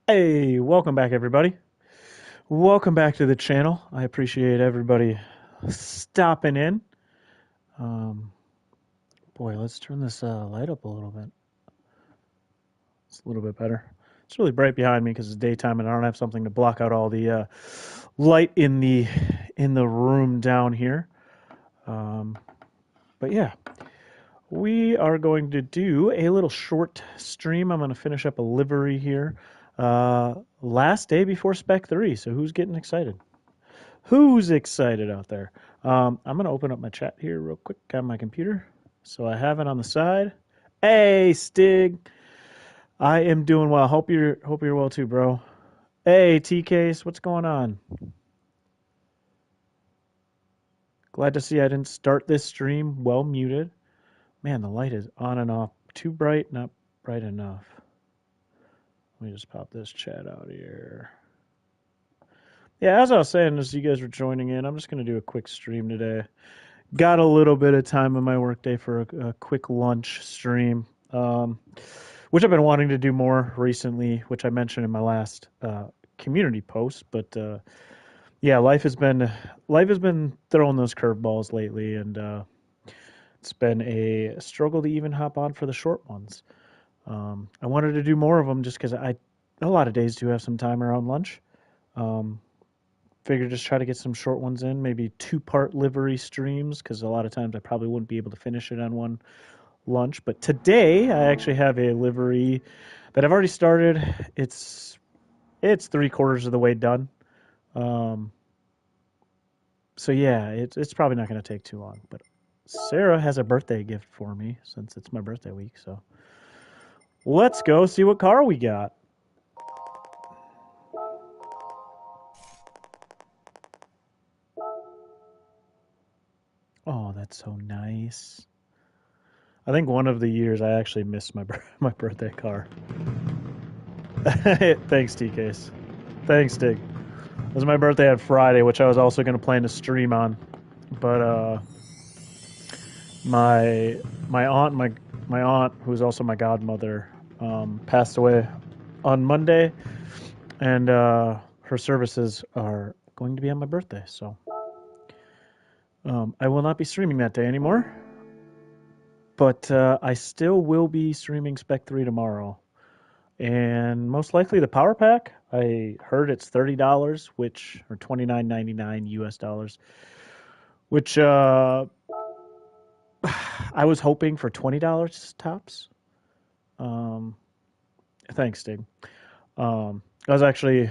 Hey, welcome back, everybody. Welcome back to the channel. I appreciate everybody stopping in. Um, Boy, let's turn this light up a little bit. It's a little bit better. It's really bright behind me because it's daytime and I don't have something to block out all the light in the room down here. Um, but yeah, we are going to do a little short stream. I'm going to finish up a livery here. Last day before Spec 3, so who's getting excited? Who's excited out there? I'm gonna open up my chat here real quick on my computer, so I have it on the side. Hey, Stig, I am doing well. Hope you're well too, bro. Hey, T-Case, what's going on? Glad to see I didn't start this stream well muted. Man, the light is on and off. Too bright, not bright enough. Let me just pop this chat out here. Yeah, as I was saying, as you guys were joining in, I'm just gonna do a quick stream today. Got a little bit of time in my workday for a quick lunch stream, which I've been wanting to do more recently, which I mentioned in my last community post. But yeah, life has been throwing those curveballs lately, and it's been a struggle to even hop on for the short ones. I wanted to do more of them just because I a lot of days do have some time around lunch. Um, Figure just try to get some short ones in, maybe two-part livery streams, because a lot of times I probably wouldn't be able to finish it on one lunch. But today I actually have a livery that I've already started. It's three-quarters of the way done. Um, so yeah, it's probably not going to take too long. But Sarah has a birthday gift for me since it's my birthday week. So let's go see what car we got. Oh, that's so nice. I think one of the years I actually missed my birthday car. Thanks, T-Case. Thanks, Dig. It was my birthday on Friday, which I was also going to plan to stream on, but my my aunt, who's also my godmother, passed away on Monday, and her services are going to be on my birthday, so I will not be streaming that day anymore. But I still will be streaming Spec 3 tomorrow, and most likely the power pack. I heard it's $30, which or $29.99 US dollars, which I was hoping for $20 tops. Um, Thanks, Stig. I was actually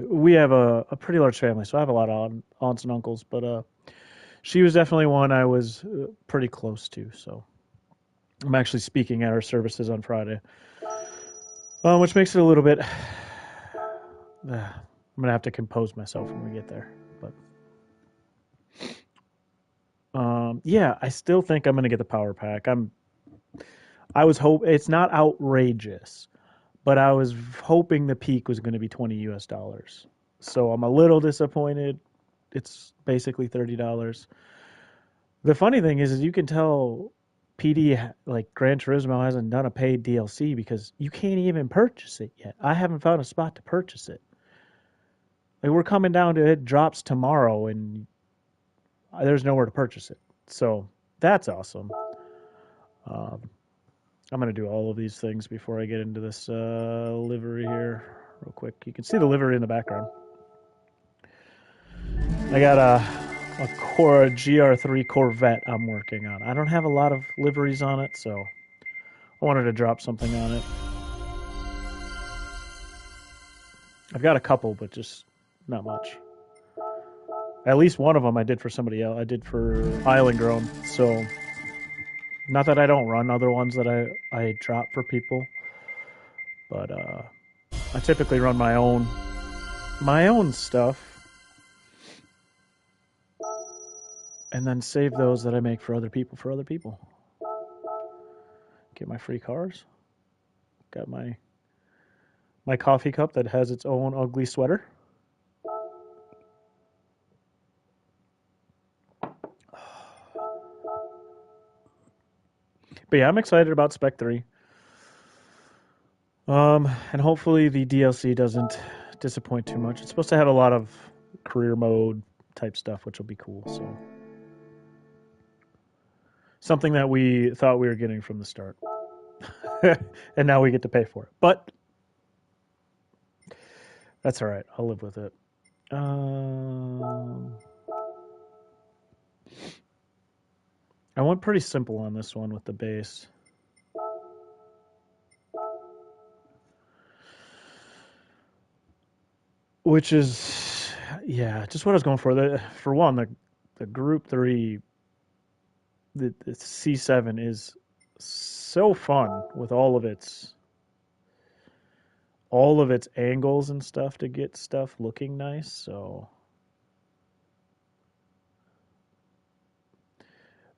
we have a pretty large family, so I have a lot of aunts and uncles, but she was definitely one I was pretty close to. So I'm actually speaking at our services on Friday, which makes it a little bit. I'm gonna have to compose myself when we get there, but yeah, I still think I'm gonna get the power pack. I was hope it's not outrageous, but I was hoping the peak was going to be 20 US dollars. So I'm a little disappointed. It's basically $30. The funny thing is you can tell PD like Gran Turismo hasn't done a paid DLC because you can't even purchase it yet. I haven't found a spot to purchase it. Like we're coming down to it drops tomorrow and there's nowhere to purchase it. So that's awesome. Um, I'm going to do all of these things before I get into this livery here real quick. You can see the livery in the background. I got a GR3 Corvette I'm working on. I don't have a lot of liveries on it, so I wanted to drop something on it. I've got a couple, but just not much. At least one of them I did for somebody else. I did for Island Grown. So not that I don't run other ones that I drop for people, but I typically run my own stuff and then save those that I make for other people Get my free cars. Got my coffee cup that has its own ugly sweater. But yeah, I'm excited about Spec 3. And hopefully the DLC doesn't disappoint too much. It's supposed to have a lot of career mode type stuff, which will be cool. So something that we thought we were getting from the start, and now we get to pay for it. But that's all right. I'll live with it. I went pretty simple on this one with the base. Which is, yeah, just what I was going for. For one, the Group 3, the C7 is so fun with all of its angles and stuff to get stuff looking nice. So,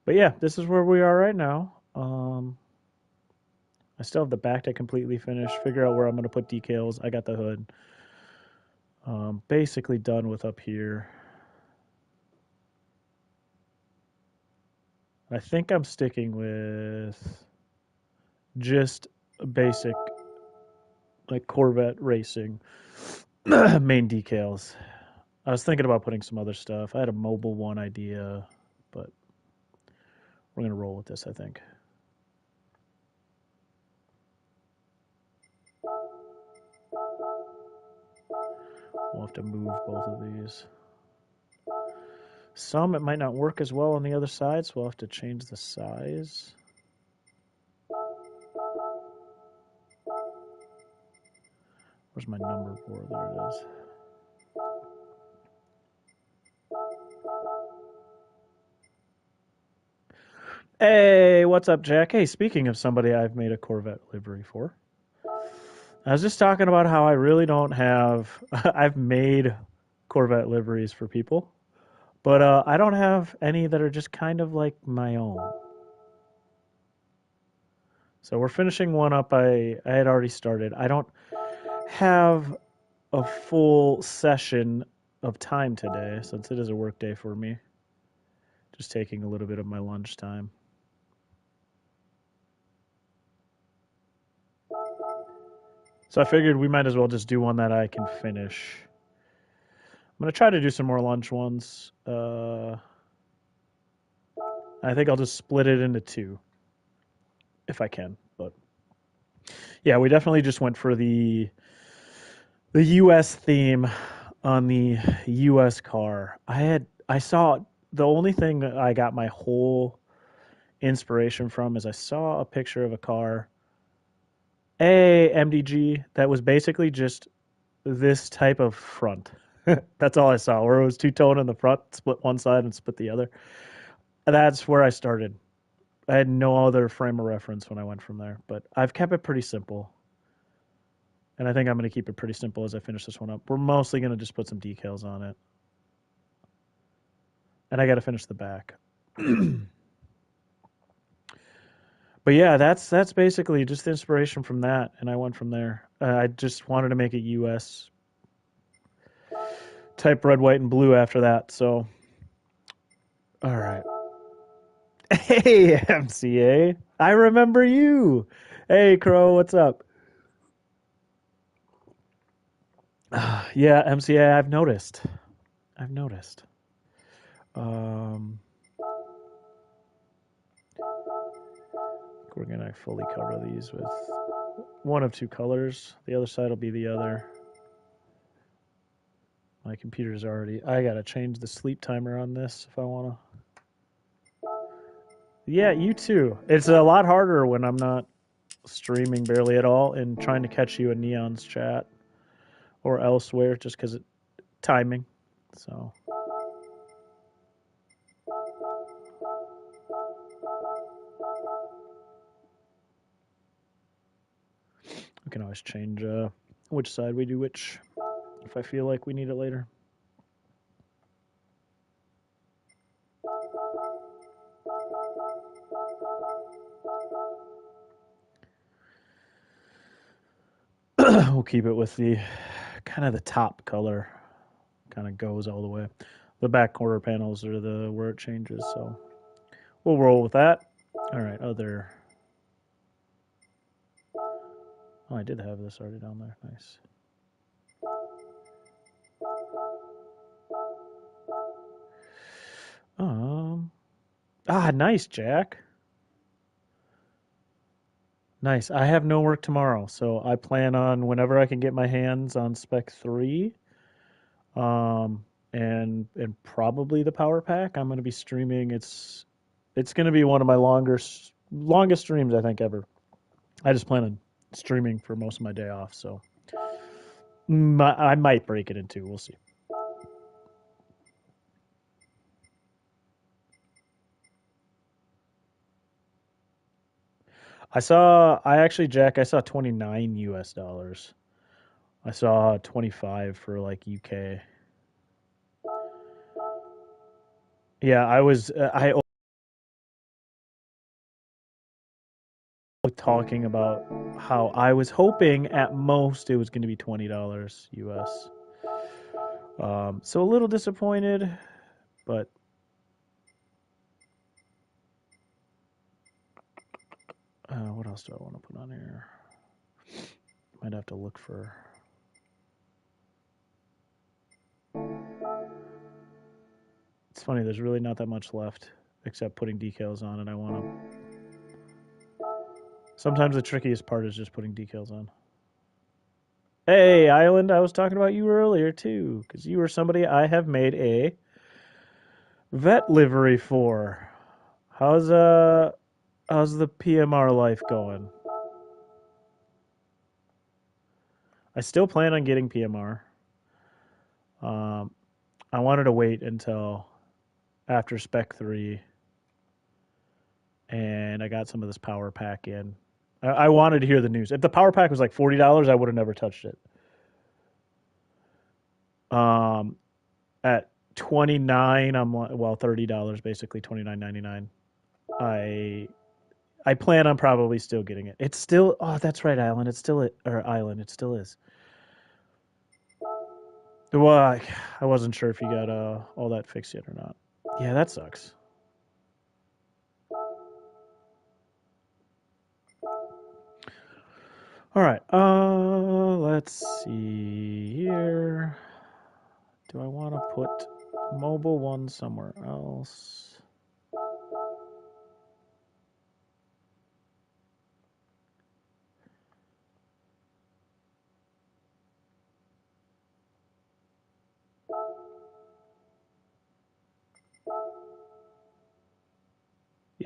but yeah, this is where we are right now. I still have the back to completely finish. Figure out where I'm going to put decals. I got the hood. Basically done with up here. I think I'm sticking with just basic like Corvette racing main decals. I was thinking about putting some other stuff. I had a mobile one idea, but we're gonna roll with this, I think. We'll have to move both of these. Some it might not work as well on the other side, so we'll have to change the size. Where's my number board? There it is. Hey, what's up, Jack? Hey, speaking of somebody I've made a Corvette livery for, I was just talking about how I really don't have. I've made Corvette liveries for people, but I don't have any that are just kind of like my own. So we're finishing one up. I had already started. I don't have a full session of time today since it is a work day for me. Just taking a little bit of my lunch time. So I figured we might as well just do one that I can finish. I'm going to try to do some more lunch ones. I think I'll just split it into two if I can. But yeah, we definitely just went for the US theme on the US car. I saw the only thing that I got my whole inspiration from is I saw a picture of a car, a MDG that was basically just this type of front. That's all I saw, where it was two tone in the front, split one side and split the other. That's where I started. I had no other frame of reference when I went from there, but I've kept it pretty simple. And I think I'm going to keep it pretty simple as I finish this one up. We're mostly going to just put some decals on it. And I got to finish the back. But yeah, that's basically just the inspiration from that, and I went from there. I just wanted to make it U.S. type red, white, and blue after that. So, all right. Hey, MCA, I remember you. Hey, Crow, what's up? Yeah, MCA, I've noticed. I've noticed. Um, we're gonna fully cover these with one of two colors. The other side will be the other. My computer's already. I gotta change the sleep timer on this if I wanna. Yeah, you too. It's a lot harder when I'm not streaming barely at all and trying to catch you in Neon's chat or elsewhere just because timing. So we can always change which side we do which if I feel like we need it later. We'll keep it with the kind of the top color, kind of goes all the way. The back quarter panels are the where it changes, so we'll roll with that. All right, other. Oh, I did have this already down there. Nice. Nice, Jack. Nice. I have no work tomorrow, so I plan on whenever I can get my hands on Spec 3, um, and probably the Power Pack. I'm going to be streaming. It's going to be one of my longest streams I think ever. I just plan on streaming for most of my day off, so I might break it in two. We'll see. Jack, I saw 29 US dollars. I saw 25 for like UK. Yeah, I was talking about how I was hoping at most it was going to be $20 US. So a little disappointed, but what else do I want to put on here? Might have to look for. It's funny, there's really not that much left except putting decals on, and I want to. Sometimes the trickiest part is just putting decals on. Hey, Island, I was talking about you earlier too, because you were somebody I have made a vet livery for. How's how's the PMR life going? I still plan on getting PMR. Um, I wanted to wait until after Spec 3 and I got some of this power pack in. I wanted to hear the news. If the power pack was like $40, I would have never touched it. Um, at 29, I'm well $30 basically, 29.99. I plan on probably still getting it. It's still that's right, Island. It's still or Island. It still is. Well, I wasn't sure if you got all that fixed yet or not. Yeah, that sucks. All right. Let's see here. Do I want to put mobile one somewhere else?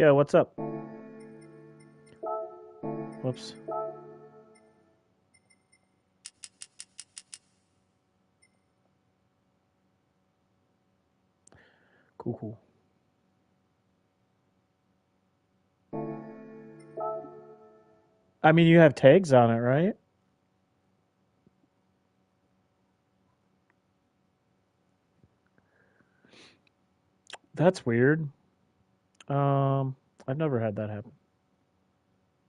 Yeah, what's up? Whoops. Cool, cool. I mean, you have tags on it, right? That's weird. I've never had that happen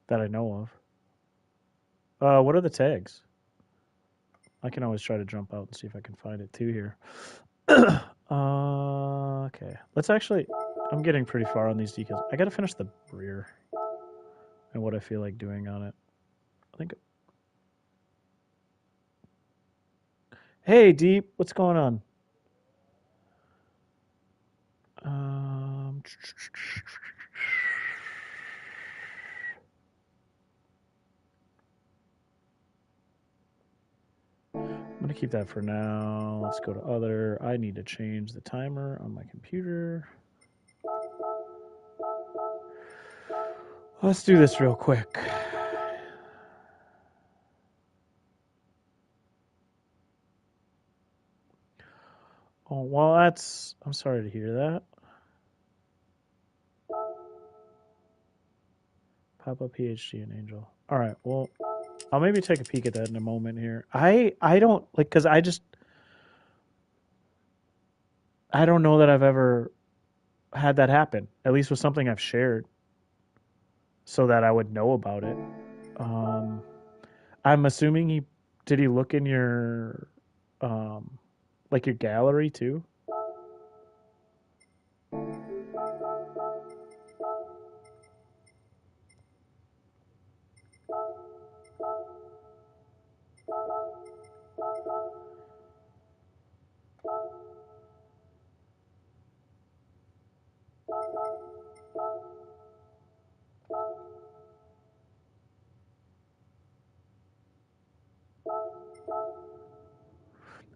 that I know of. What are the tags? I can always try to jump out and see if I can find it too here. Okay. Let's actually. I'm getting pretty far on these decals. I got to finish the rear and what I feel like doing on it. I think. Hey, Deep, what's going on? Um, I'm going to keep that for now. Let's go to other. I need to change the timer on my computer. Let's do this real quick. Oh, well, that's. I'm sorry to hear that. Pop up PhD and Angel. All right, well, I'll maybe take a peek at that in a moment here. I don't like because I don't know that I've ever had that happen. At least with something I've shared, so that I would know about it. Um, I'm assuming he did he look in your um like your gallery too?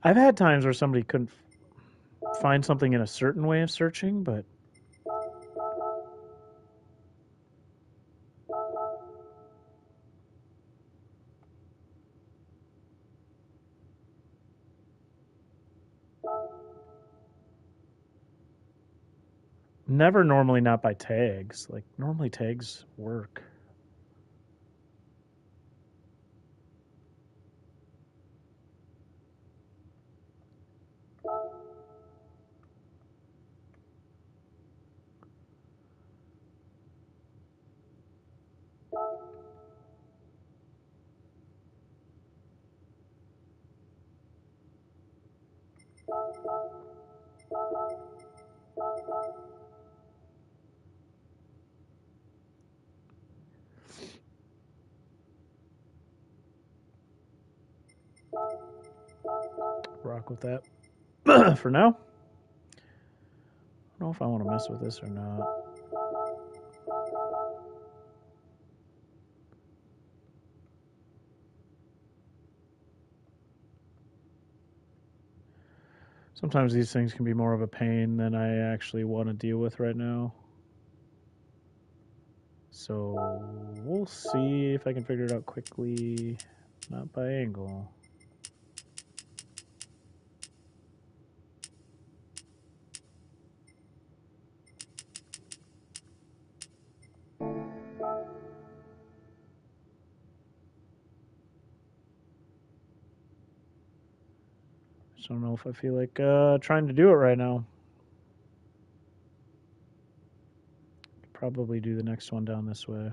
I've had times where somebody couldn't find something in a certain way of searching, but never normally not by tags. Like, normally tags work. Rock with that for now. I don't know if I want to mess with this or not. Sometimes these things can be more of a pain than I actually want to deal with right now. So we'll see if I can figure it out quickly. Not by angle. Just don't know if I feel like trying to do it right now. Probably do the next one down this way.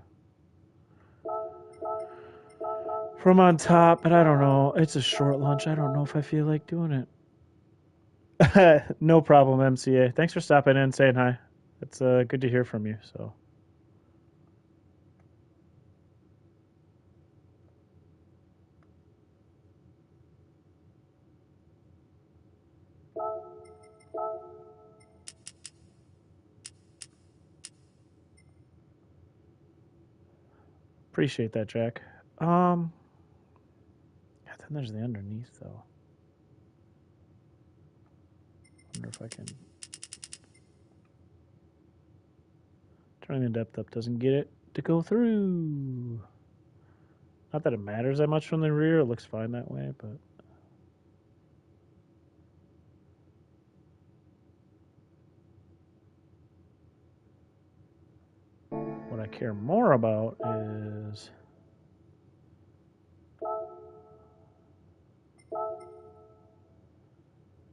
From on top, but I don't know. It's a short lunch. I don't know if I feel like doing it. No problem, MCA. Thanks for stopping in and saying hi. It's good to hear from you. So. Appreciate that, Jack. Yeah, then there's the underneath, though. Wonder if I can. Turning the depth up doesn't get it to go through. Not that it matters that much from the rear. It looks fine that way, but. What I care more about is.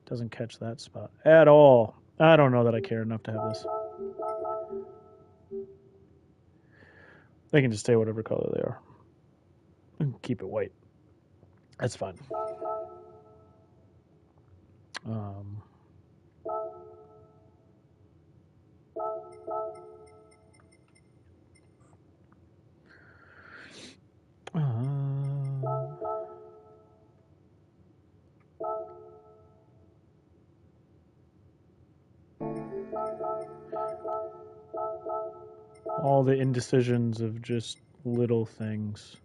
Doesn't catch that spot at all. I don't know that I care enough to have this. They can just stay whatever color they are. And keep it white. That's fine. Um, all the indecisions of just little things.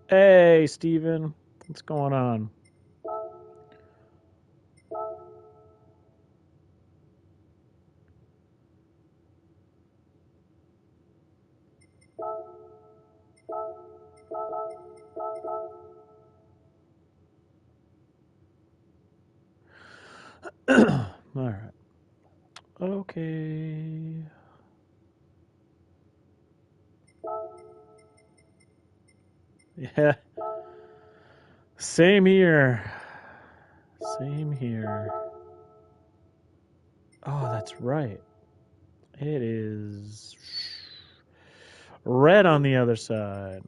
Hey, Steven. What's going on? All right. Okay. Yeah. Same here. Same here. Oh, that's right. It is red on the other side.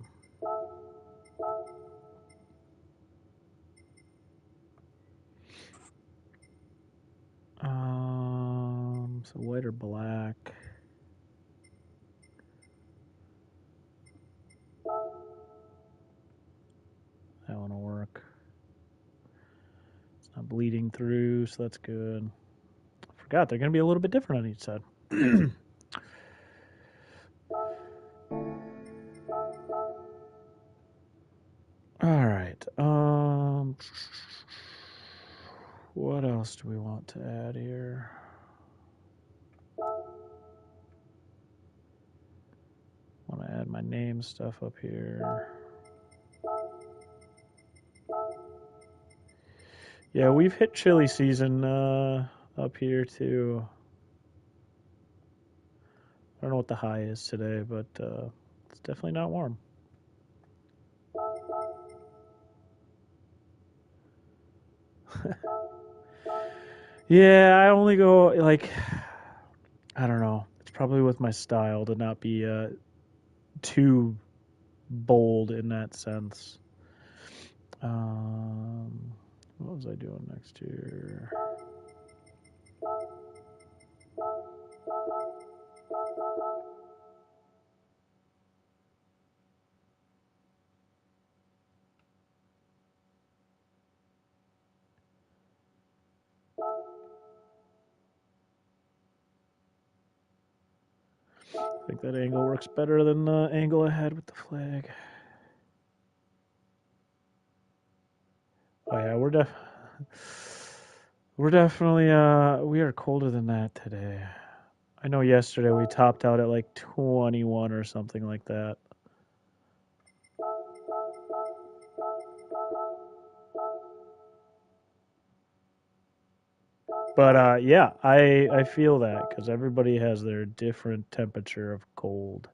So white or black? Not bleeding through, so that's good. I forgot they're going to be a little bit different on each side. All right. What else do we want to add here? Want to add my name stuff up here. Yeah, we've hit chili season up here too. I don't know what the high is today, but it's definitely not warm. Yeah, I only go like I don't know. It's probably with my style to not be too bold in that sense. What was I doing next year? I think that angle works better than the angle I had with the flag. Oh yeah, we're definitely we are colder than that today. I know yesterday we topped out at like 21 or something like that. But yeah, I feel that because everybody has their different temperature of cold.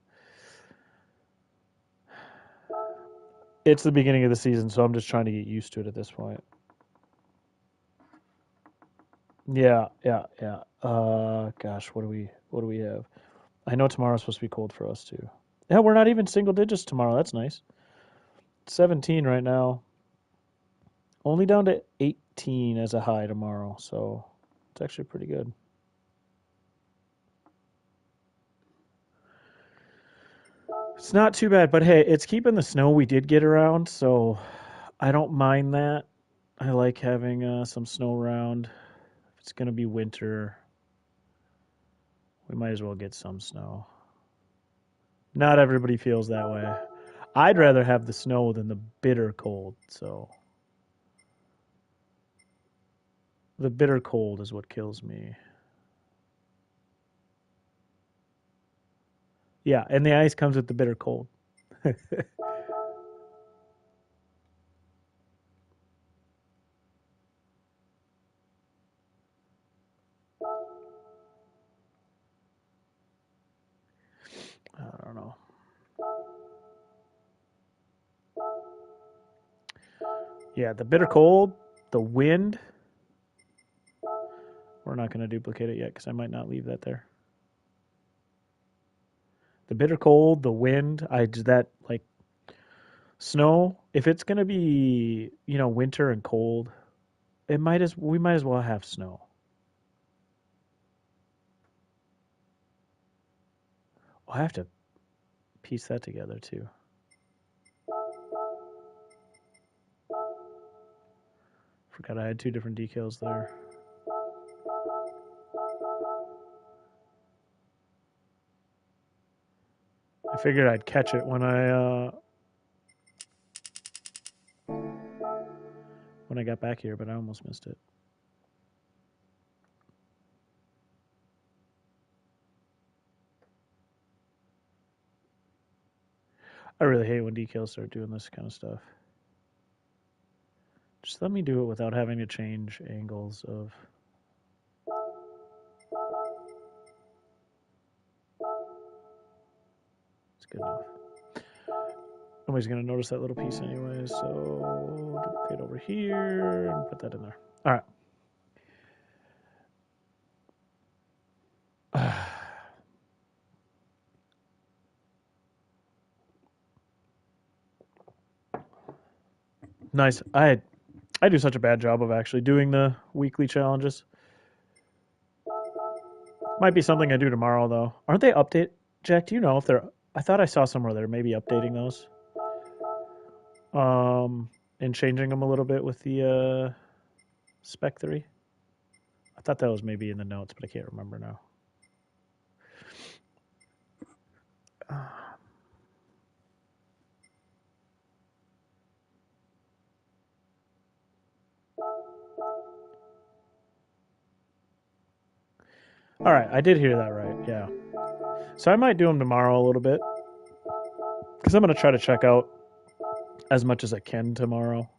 It's the beginning of the season, so I'm just trying to get used to it at this point. Yeah, yeah, yeah. Gosh, what do we have? I know tomorrow's supposed to be cold for us too. Yeah, we're not even single digits tomorrow. That's nice. 17 right now. Only down to 18 as a high tomorrow, so it's actually pretty good. It's not too bad, but hey, it's keeping the snow we did get around, so I don't mind that. I like having some snow around. If it's gonna be winter, we might as well get some snow. Not everybody feels that way. I'd rather have the snow than the bitter cold, so the bitter cold is what kills me. Yeah, and the ice comes with the bitter cold. I don't know. Yeah, the bitter cold, the wind. We're not going to duplicate it yet because I might not leave that there. The bitter cold, the wind, that like snow. If it's going to be winter and cold, we might as well have snow. I'll have to piece that together too. Forgot I had two different decals there. I figured I'd catch it when I got back here, but I almost missed it. I really hate when decals start doing this kind of stuff. Just let me do it without having to change angles of. It's good enough. Nobody's going to notice that little piece anyway, so duplicate over here and put that in there. All right. Nice. I do such a bad job of actually doing the weekly challenges. Might be something I do tomorrow though. Aren't they update? Jack, do you know if they're? I thought I saw somewhere they're maybe updating those. And changing them a little bit with the Spec 3? I thought that was maybe in the notes, but I can't remember now. All right, I did hear that right. Yeah. So I might do them tomorrow a little bit because I'm going to try to check out as much as I can tomorrow.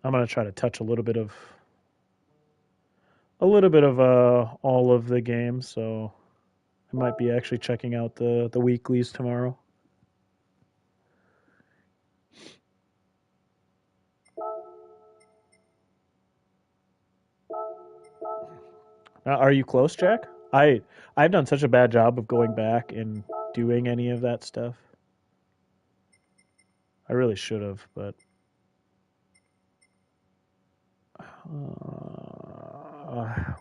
I'm going to try to touch a little bit of all of the games. So I might be actually checking out the weeklies tomorrow. Are you close, Jack? I've done such a bad job of going back and doing any of that stuff. I really should have, but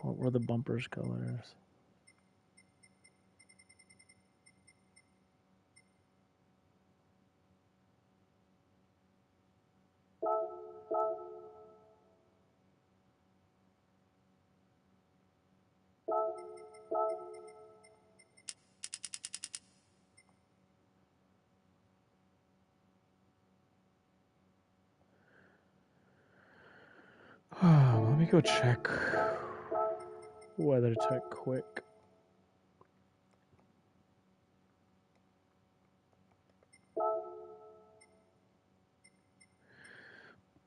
what were the bumpers colors? Let me go check WeatherTech quick.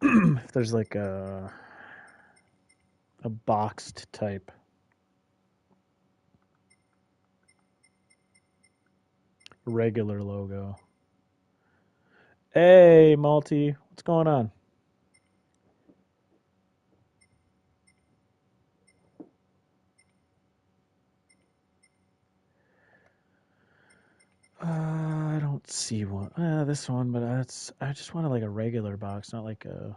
If there's like a boxed type. Regular logo. Hey, Malty, what's going on? I don't see one. This one, but I just wanted like a regular box, not like a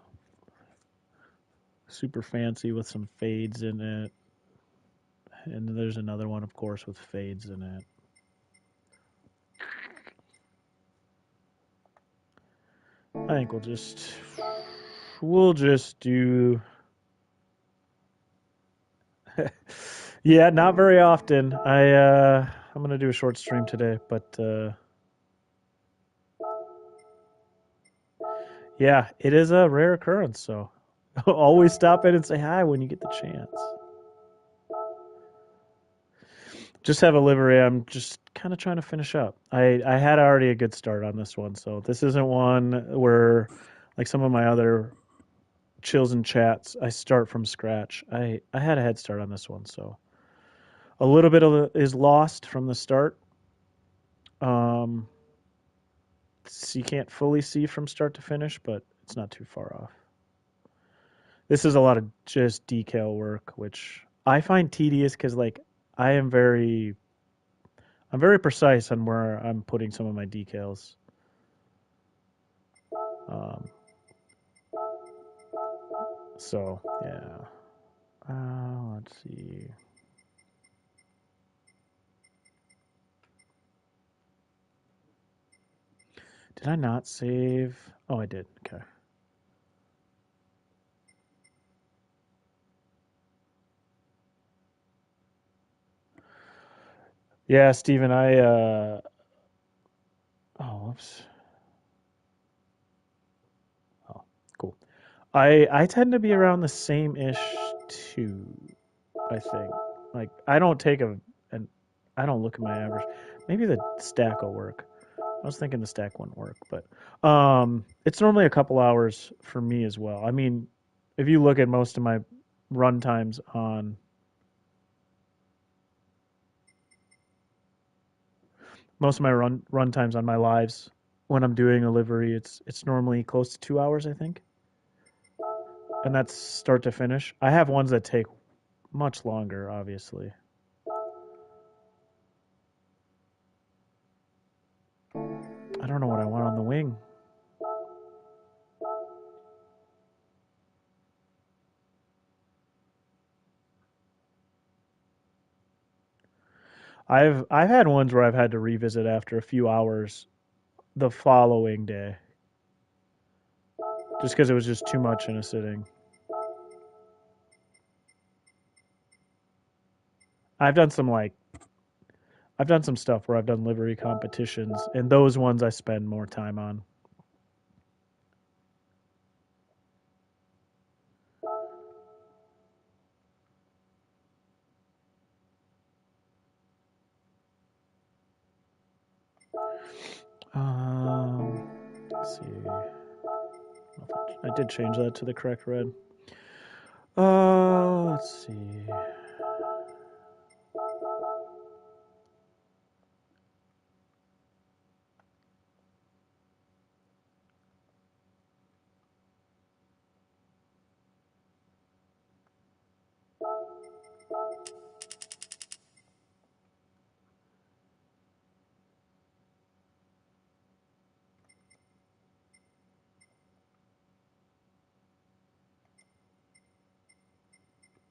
super fancy with some fades in it. And then there's another one, of course, with fades in it. I think we'll just do. Yeah, not very often. I'm gonna do a short stream today, but yeah, it is a rare occurrence. So always stop in and say hi when you get the chance. Just have a livery. I'm just kind of trying to finish up. I had already a good start on this one, so this isn't one where like some of my other chills and chats. I start from scratch. I had a head start on this one, so a little bit of it is lost from the start. Um, so you can't fully see from start to finish, but it's not too far off. This is a lot of just decal work, which I find tedious because like I am very I'm very precise on where I'm putting some of my decals. Um, so yeah. Let's see. Did I not save? Oh, I did. Okay. Yeah, Steven, oh, whoops. Oh, cool. I tend to be around the same ish too, I think. Like I don't take an I don't look at my average. Maybe the stack will work. I was thinking the stack wouldn't work, but it's normally a couple hours for me as well. I mean, if you look at most of my run times on most of my run times on my lives when I'm doing a livery, it's normally close to 2 hours, I think, and that's start to finish. I have ones that take much longer, obviously. I don't know what I want on the wing. I've had ones where I've had to revisit after a few hours the following day, just because it was just too much in a sitting. I've done some like I've done some stuff where I've done livery competitions, and those ones I spend more time on. Let's see. I did change that to the correct red. Let's see.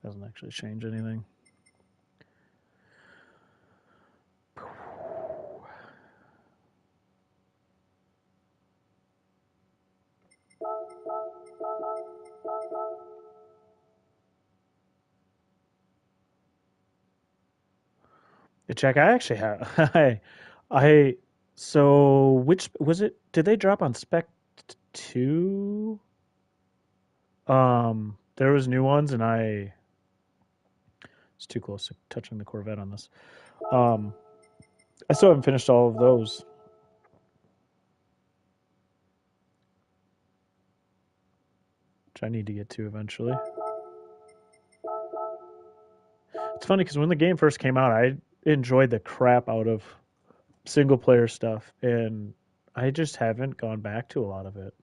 Doesn't actually change anything. Check. I actually have. I. So which was it? Did they drop on Spec II? There was new ones, and it's too close to touching the Corvette on this. Um, I still haven't finished all of those, which I need to get to eventually. It's funny because when the game first came out, I enjoyed the crap out of single player stuff, and I just haven't gone back to a lot of it,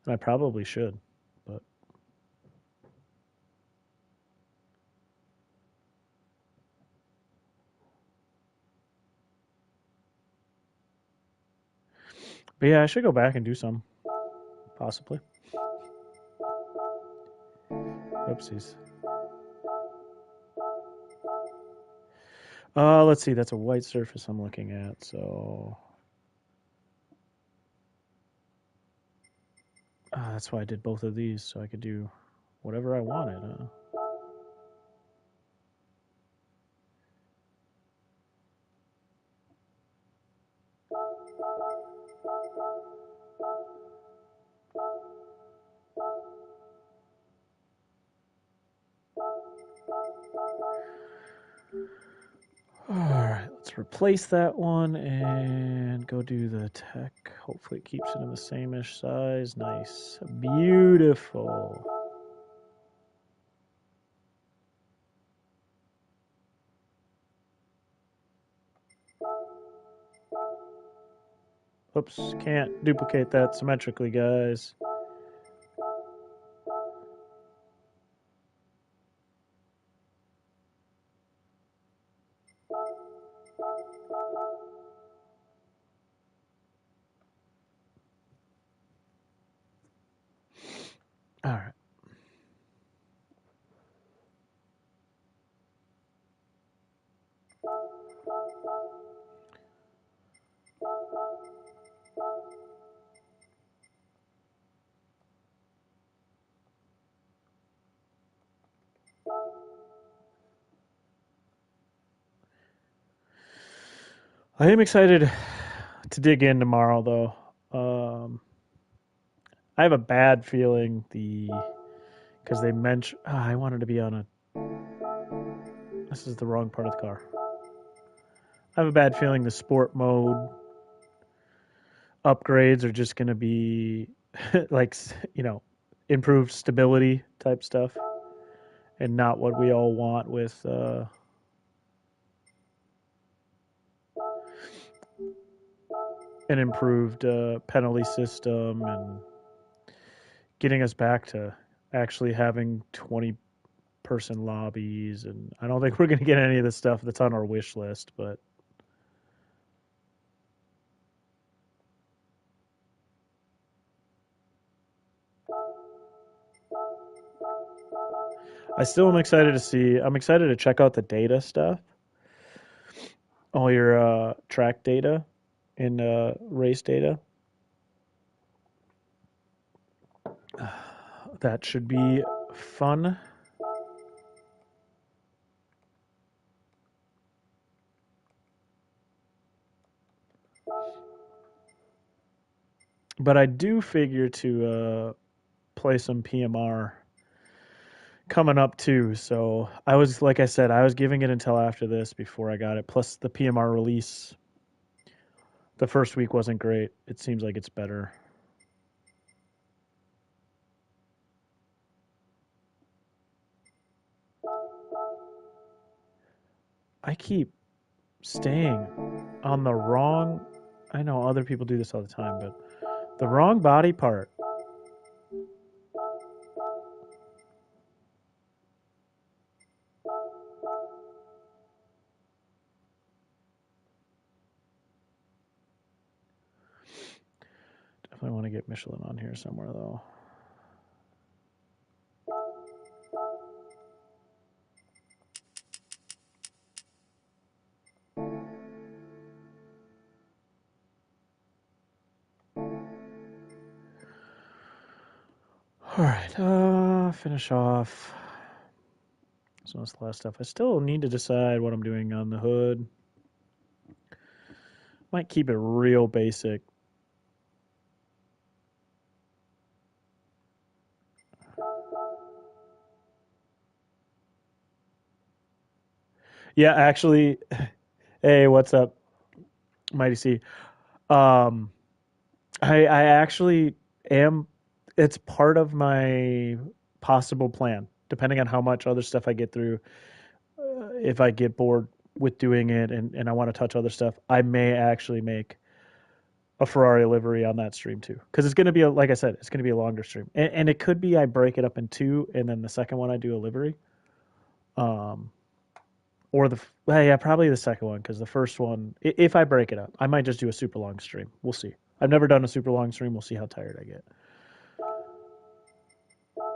and I probably should. But yeah, I should go back and do some, possibly. Oopsies. Let's see. That's a white surface I'm looking at. So that's why I did both of these, so I could do whatever I wanted. All right, let's replace that one and go do the tech. Hopefully, it keeps it in the same-ish size. Nice, beautiful. Oops, can't duplicate that symmetrically, guys. All right. I am excited to dig in tomorrow, though. I have a bad feeling because they mentioned I wanted to be on a. This is the wrong part of the car. I have a bad feeling the sport mode upgrades are just going to be like improved stability type stuff, and not what we all want with an improved penalty system and getting us back to actually having 20-person lobbies. And I don't think we're going to get any of the stuff that's on our wish list, but I still am excited to see. I'm excited to check out the data stuff. all your track data and race data. That should be fun. But I do figure to play some PMR coming up too. So I was, like I said, I was giving it until after this before I got it. Plus the PMR release, the first week wasn't great. It seems like it's better. I keep staying on the wrong. I know other people do this all the time, but the wrong body part. Definitely want to get Michelin on here somewhere though. All right, finish off. So that's the last stuff. I still need to decide what I'm doing on the hood. Might keep it real basic. Yeah, actually, hey, what's up, Mighty C? Um, I actually am. It's part of my possible plan, depending on how much other stuff I get through. If I get bored with doing it and I want to touch other stuff, I may actually make a Ferrari livery on that stream too. Because it's going to be, like I said, it's going to be a longer stream. And it could be I break it up in two and then the second one I do a livery. Um, or yeah, probably the second one because the first one, if I break it up, I might just do a super long stream. We'll see. I've never done a super long stream. We'll see how tired I get.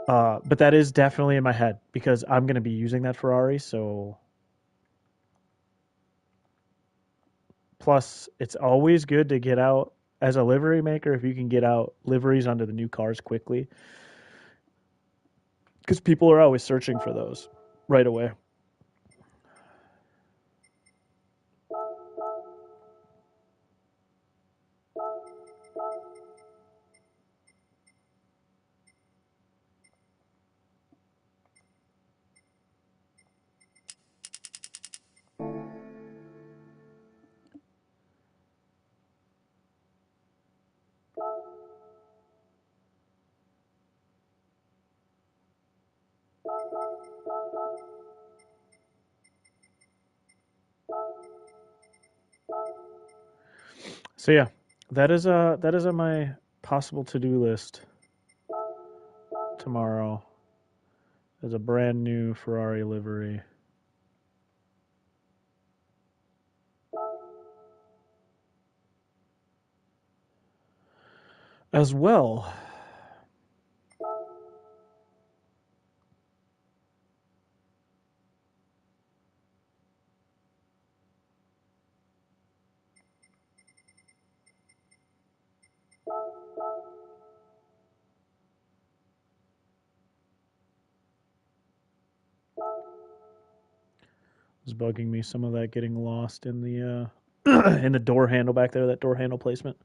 But that is definitely in my head because I'm going to be using that Ferrari. So plus, it's always good to get out as a livery maker if you can get out liveries onto the new cars quickly because people are always searching for those right away. So yeah, that is on my possible to do list tomorrow. There's a brand new Ferrari livery. As well. It's bugging me some of that getting lost in the in the door handle back there, that door handle placement.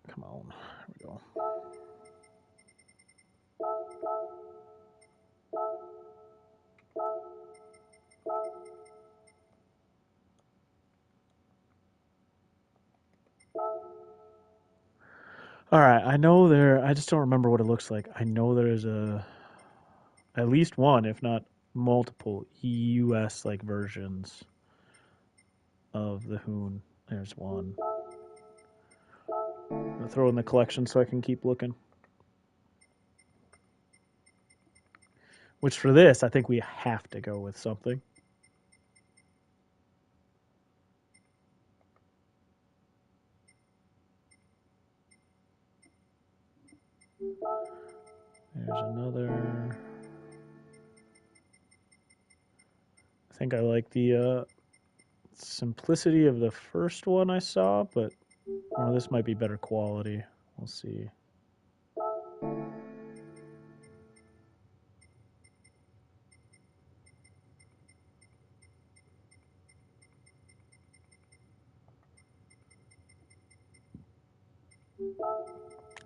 Come on. Here we go. All right, I know there. I just don't remember what it looks like. I know there is at least one, if not multiple, US like versions of the Hoon. There's one. I'm gonna throw in the collection so I can keep looking. Which for this, I think we have to go with something. There's another. think I like the simplicity of the first one I saw, but this might be better quality. We'll see.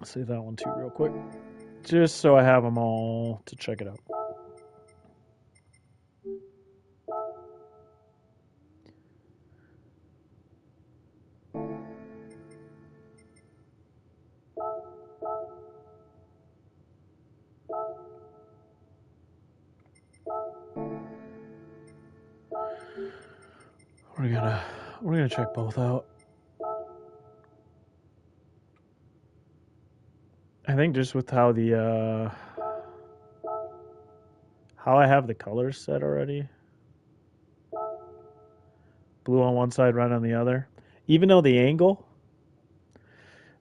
I'll save that one too real quick, just so I have them all to check it out. We're gonna check both out. I think just with how the how I have the colors set already. Blue on one side, red on the other. Even though the angle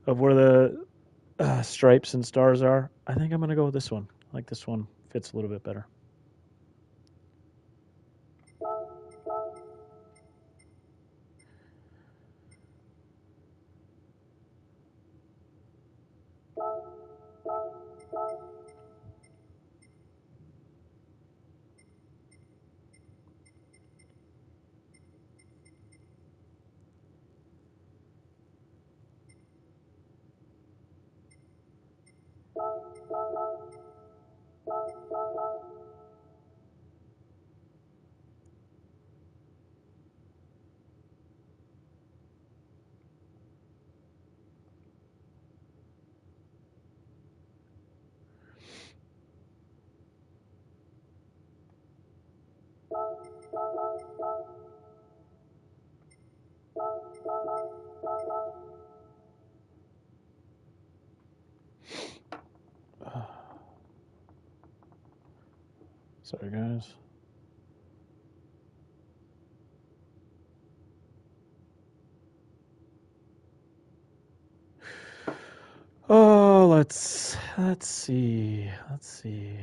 of where the stripes and stars are, I think I'm gonna go with this one. I like this one fits a little bit better. Sorry, guys. Oh, let's see. Let's see.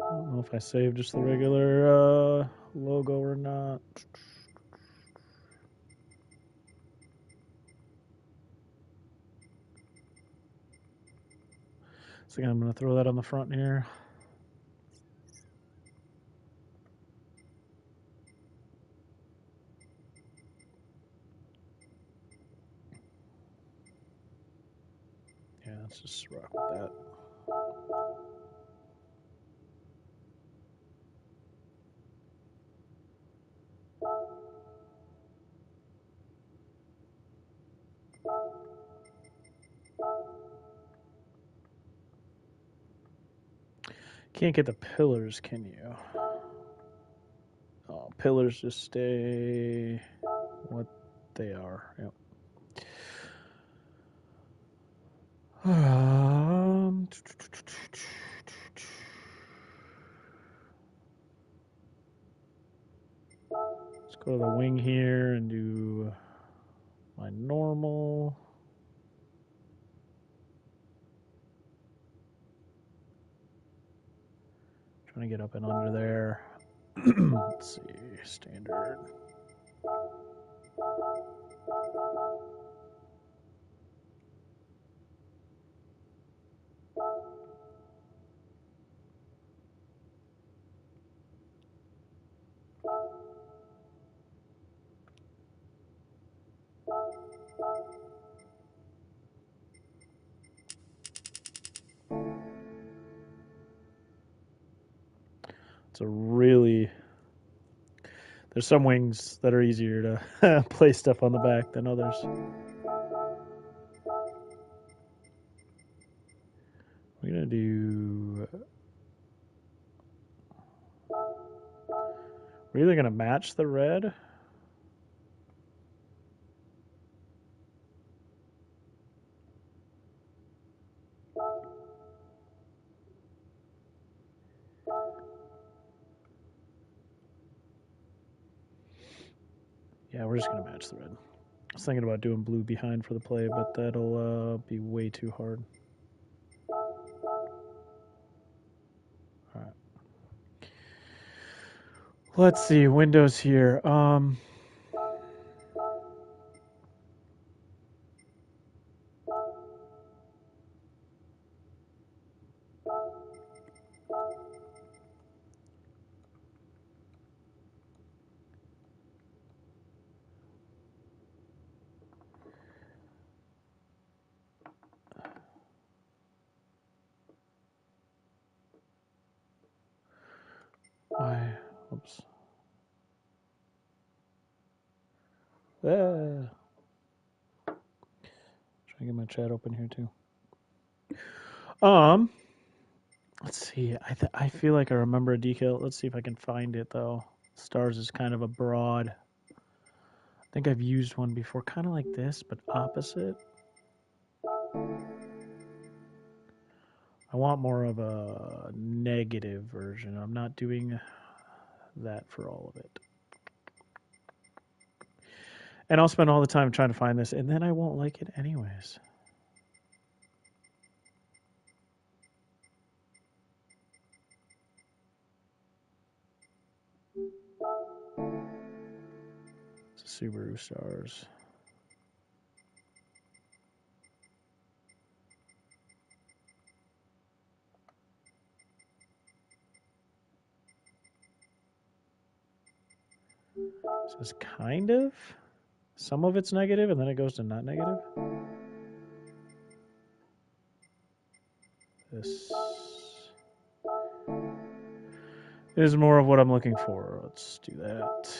I don't know if I saved just the regular logo or not. So again, I'm going to throw that on the front here. Yeah, let's just rock with that. Can't get the pillars, can you? Oh, pillars just stay what they are. Yep. Let's go to the wing here and do my normal. Trying to get up and under there. Let's see, standard. It's a really There's some wings that are easier to place stuff on the back than others. We're gonna do. We're either gonna match the red. Yeah, we're just gonna match the red. I was thinking about doing blue behind for the play, but that'll be way too hard. All right. Let's see, windows here. Why? Oops. Trying to get my chat open here too. Let's see. I feel like I remember a decal. Let's see if I can find it though. Stars is kind of a broad. I think I've used one before, kind of like this, but opposite. I want more of a negative version. I'm not doing that for all of it. And I'll spend all the time trying to find this, and then I won't like it anyways. It's a Subaru Stars. So it's kind of. Some of it's negative, and then it goes to not negative. This is more of what I'm looking for. Let's do that.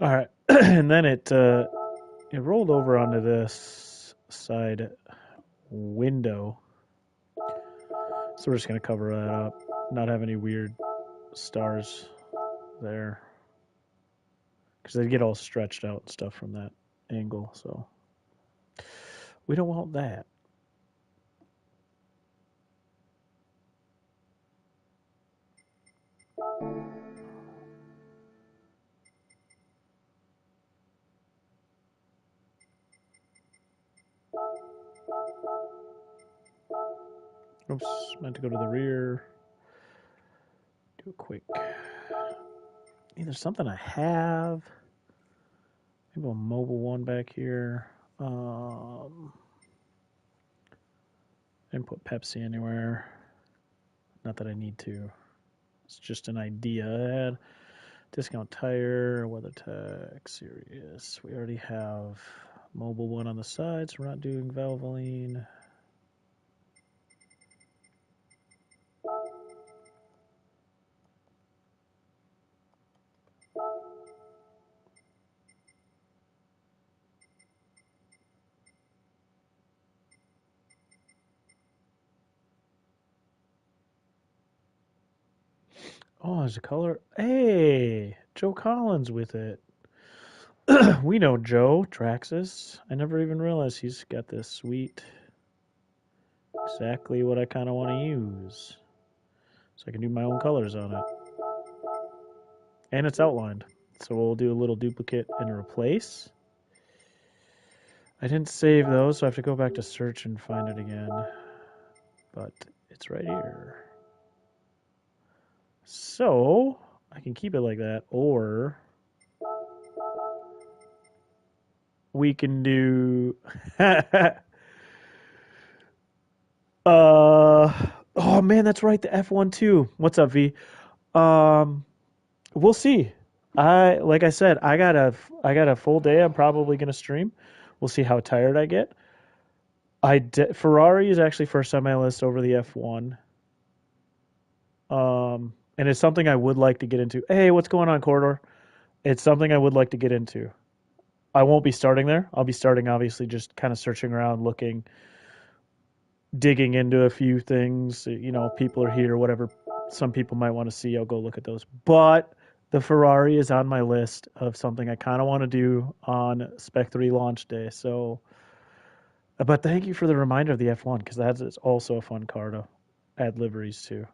All right, and then it rolled over onto this side window. So we're just gonna cover that up, not have any weird stars there, because they get all stretched out and stuff from that angle. So we don't want that. Oops, meant to go to the rear. Do a quick. Either something I have. Maybe a mobile one back here. Didn't put Pepsi anywhere. Not that I need to. It's just an idea I had. Discount tire, WeatherTech, Sirius. We already have mobile one on the side, so we're not doing Valvoline. Oh, there's a color. Hey, Joe Collins with it. We know Joe Traxxas. I never even realized he's got this sweet, exactly what I kind of want to use. So I can do my own colors on it. And it's outlined. So we'll do a little duplicate and replace. I didn't save those, so I have to go back to search and find it again. But it's right here. So I can keep it like that, or we can do oh man, that's right, the F1 too. What's up, V? Um we'll see. Like I said, I got a full day. I'm probably going to stream. We'll see how tired I get. Ferrari is actually first on my list over the F1. And it's something I would like to get into. Hey, what's going on, Corridor? It's something I would like to get into. I won't be starting there. I'll be starting obviously just kind of searching around, looking, digging into a few things. You know, people are here, whatever. Some people might want to see. I'll go look at those. But the Ferrari is on my list of something I kind of want to do on Spec 3 launch day. So, but thank you for the reminder of the F1 because that's also a fun car to add liveries to.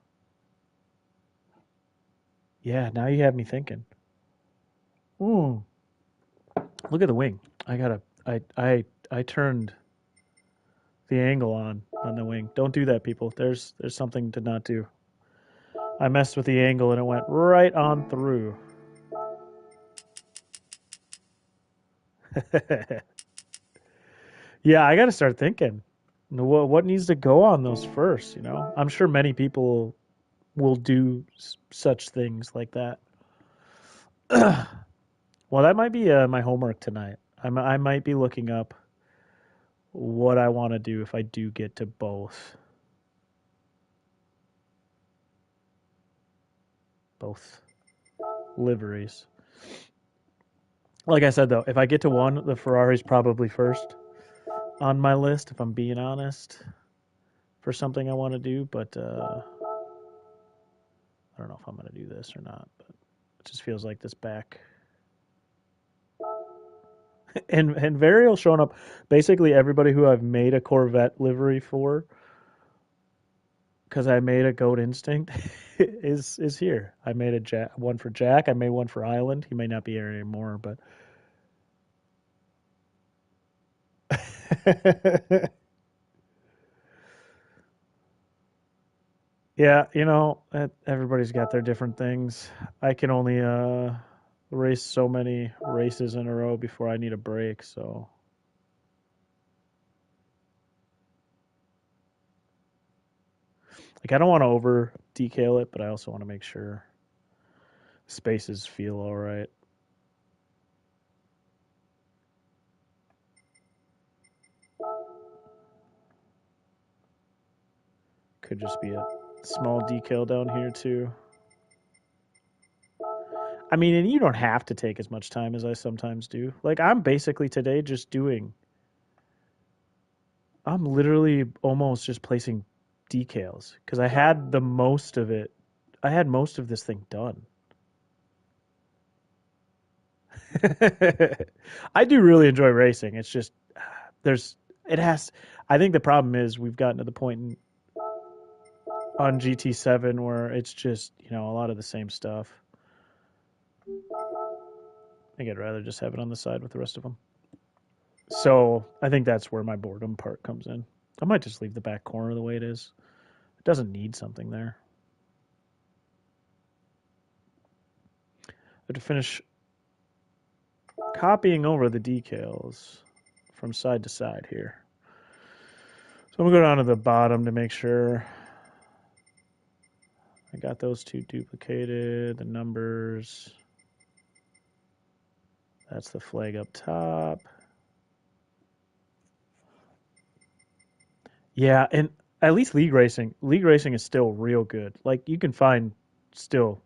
Yeah, now you have me thinking. Ooh, look at the wing. I turned the angle on the wing. Don't do that, people. There's something to not do. I messed with the angle and it went right on through. Yeah, I got to start thinking. What needs to go on those first? You know, I'm sure many people will do such things like that. Well, that might be my homework tonight. I might be looking up what I want to do if I do get to both liveries. Like I said though, if I get to one, the Ferrari's probably first on my list. If I'm being honest, for something I want to do, but I don't know if I'm going to do this or not. But it just feels like this back and Varial showing up. Basically, everybody who I've made a Corvette livery for, because I made a Goat Instinct, is here. I made one for Jack. I made one for Island. He may not be here anymore, but yeah, you know, everybody's got their different things. I can only race so many races in a row before I need a break. So like I don't want to over decal it, but I also want to make sure spaces feel all right. Could just be a small decal down here too. I mean, and you don't have to take as much time as I sometimes do. Like I'm basically today just doing. I'm literally almost just placing decals because I had the most of it. I had most of this thing done. I do really enjoy racing. It's just there's it has. I think the problem is we've gotten to the point on GT7 where it's just a lot of the same stuff. I think I'd rather just have it on the side with the rest of them. So I think that's where my boredom part comes in. I might just leave the back corner the way it is. It doesn't need something there. I have to finish copying over the decals from side to side here. So I'm going to go down to the bottom to make sure I got those two duplicated, the numbers. That's the flag up top. Yeah, and at least league racing is still real good. Like you can find still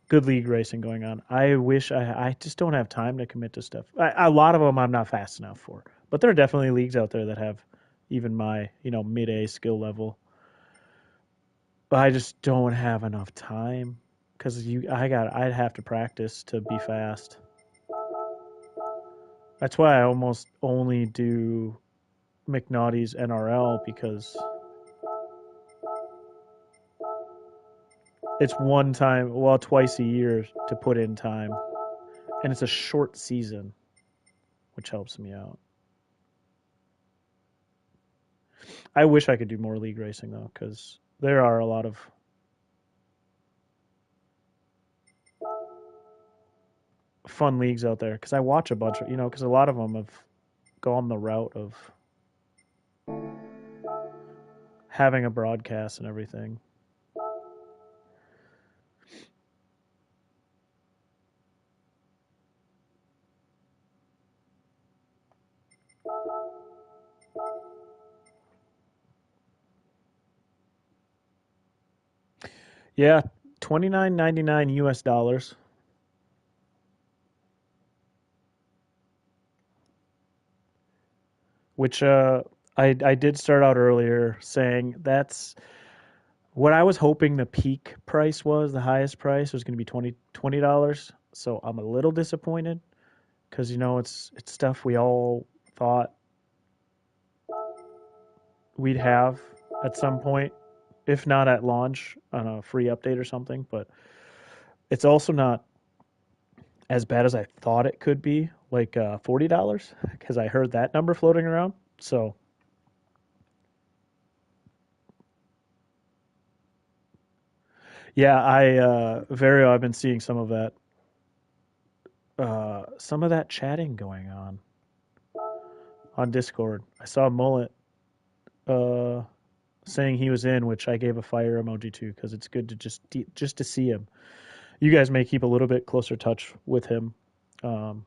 good league racing going on. I wish I just don't have time to commit to stuff. A lot of them I'm not fast enough for, but there are definitely leagues out there that have even my mid A skill level. But I just don't have enough time because I'd have to practice to be fast. That's why I almost only do McNaughty's NRL because it's one time, well, twice a year to put in time, and it's a short season, which helps me out. I wish I could do more league racing though, because there are a lot of fun leagues out there. Because I watch a bunch of, because a lot of them have gone the route of having a broadcast and everything. Yeah, $29.99 US. Which I did start out earlier saying that's what I was hoping the peak price was. The highest price was going to be $20. So I'm a little disappointed because it's stuff we all thought we'd have at some point, if not at launch on a free update or something. But it's also not as bad as I thought it could be, like $40, because I heard that number floating around. So yeah, I've been seeing some of that chatting going on Discord. I saw Mullet uh, saying he was in, which I gave a fire emoji to because it's good to just to see him. You guys may keep a little bit closer touch with him, um,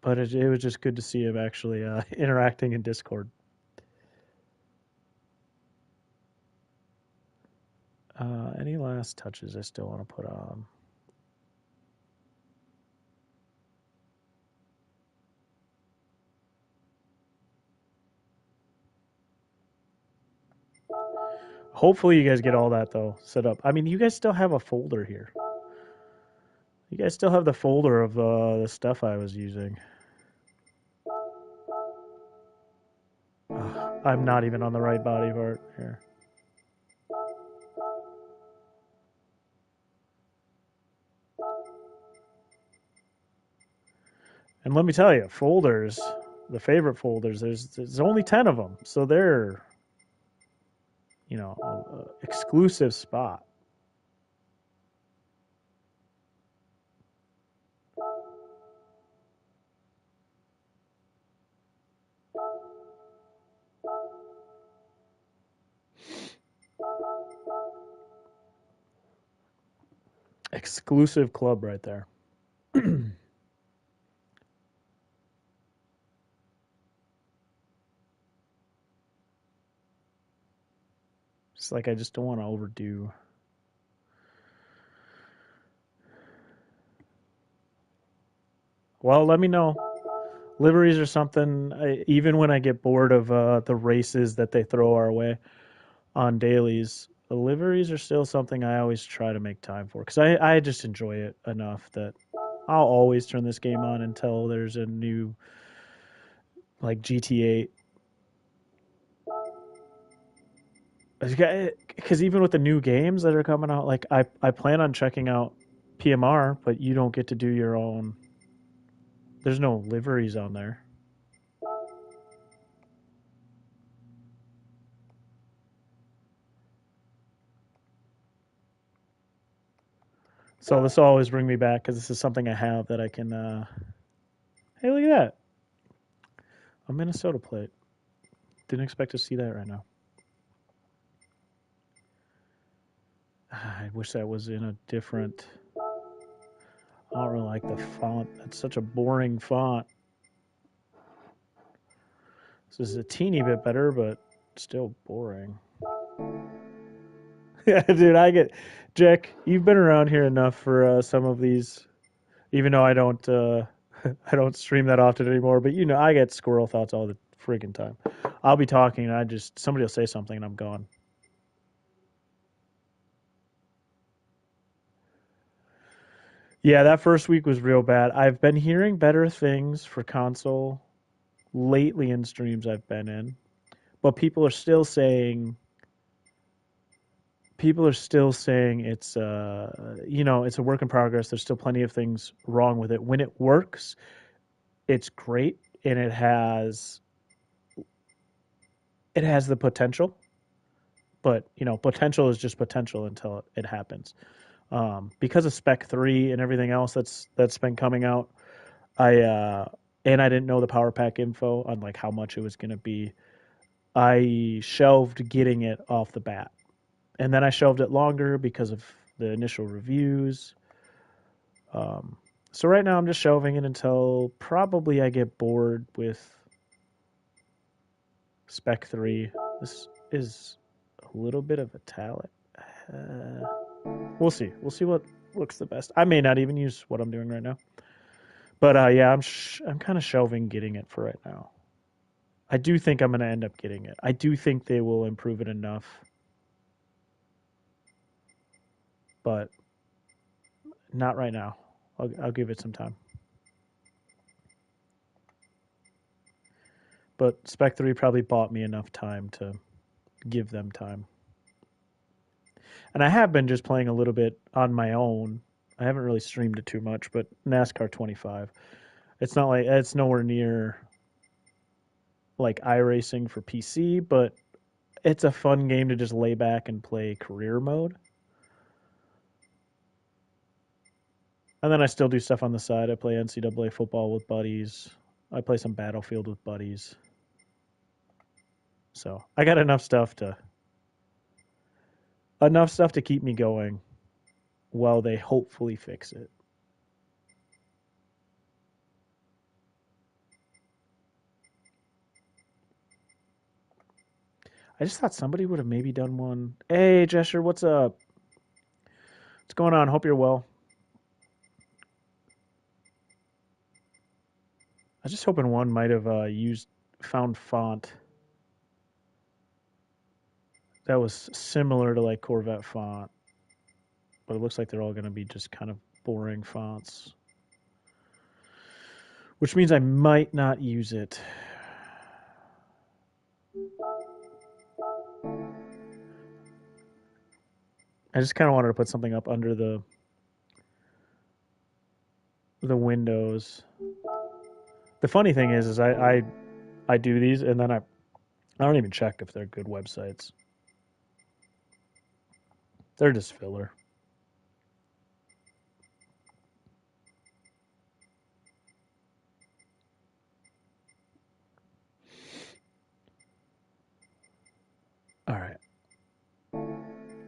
but it was just good to see him actually interacting in Discord. Any last touches I still want to put on? Hopefully you guys get all that though set up. I mean, you guys still have a folder here. You guys still have the folder of the stuff I was using. I'm not even on the right body part here. And let me tell you, folders, the favorite folders, there's only 10 of them. So they're, a exclusive spot. Exclusive club right there. It's like I just don't want to overdo. Well, let me know. Liveries or something. Even when I get bored of the races that they throw our way on dailies, the liveries are still something I always try to make time for because I just enjoy it enough that I'll always turn this game on until there's a new like GTA. Because even with the new games that are coming out, like I plan on checking out PMR, but you don't get to do your own. There's no liveries on there. So this will always bring me back because this is something I have that I can. Hey, look at that! A Minnesota plate. Didn't expect to see that right now. I wish that was in a different. I don't really like the font. That's such a boring font. This is a teeny bit better, but still boring. Yeah, dude, I get Jack. You've been around here enough for some of these, even though I don't. I don't stream that often anymore. But I get squirrel thoughts all the freaking time. I'll be talking, and somebody will say something, and I'm gone. Yeah, that first week was real bad. I've been hearing better things for console lately in streams I've been in, but people are still saying it's it's a work in progress. There's still plenty of things wrong with it. When it works, it's great and it has the potential, but potential is just potential until it happens. Because of Spec 3 and everything else that's been coming out, I and I didn't know the power pack info on like how much it was going to be. I shelved getting it off the bat. And then I shelved it longer because of the initial reviews. Um, so right now I'm just shelving it until probably I get bored with Spec 3. This is a little bit of a talent. Uh, we'll see. We'll see what looks the best. I may not even use what I'm doing right now. But yeah, I'm kind of shelving getting it for right now. I do think I'm going to end up getting it. I do think they will improve it enough, but not right now. I'll give it some time. But Spec 3 probably bought me enough time to give them time. And I have been just playing a little bit on my own. I haven't really streamed it too much, but NASCAR 25. It's not like it's nowhere near like iRacing for PC, but it's a fun game to just lay back and play career mode. And then I still do stuff on the side. I play NCAA football with buddies. I play some Battlefield with buddies. So I got enough stuff to keep me going while they hopefully fix it. I just thought somebody would have maybe done one. Hey, Jesher, what's up? What's going on? Hope you're well. I was just hoping one might have found font that was similar to like Corvette font, but it looks like they're all going to be just kind of boring fonts, which means I might not use it. I just kind of wanted to put something up under the windows. The funny thing is I do these and then I don't even check if they're good websites. They're just filler. All right.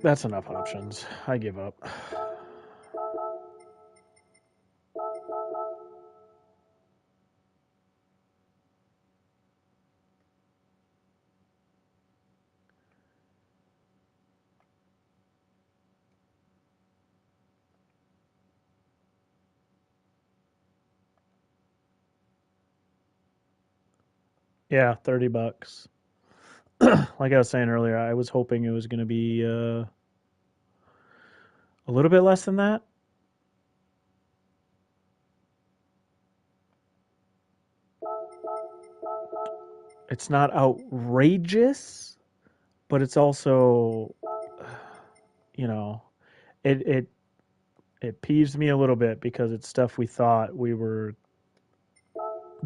That's enough options. I give up. Yeah, $30. Like I was saying earlier, I was hoping it was going to be a little bit less than that. It's not outrageous, but it's also, you know, it it it peeves me a little bit because it's stuff we thought we were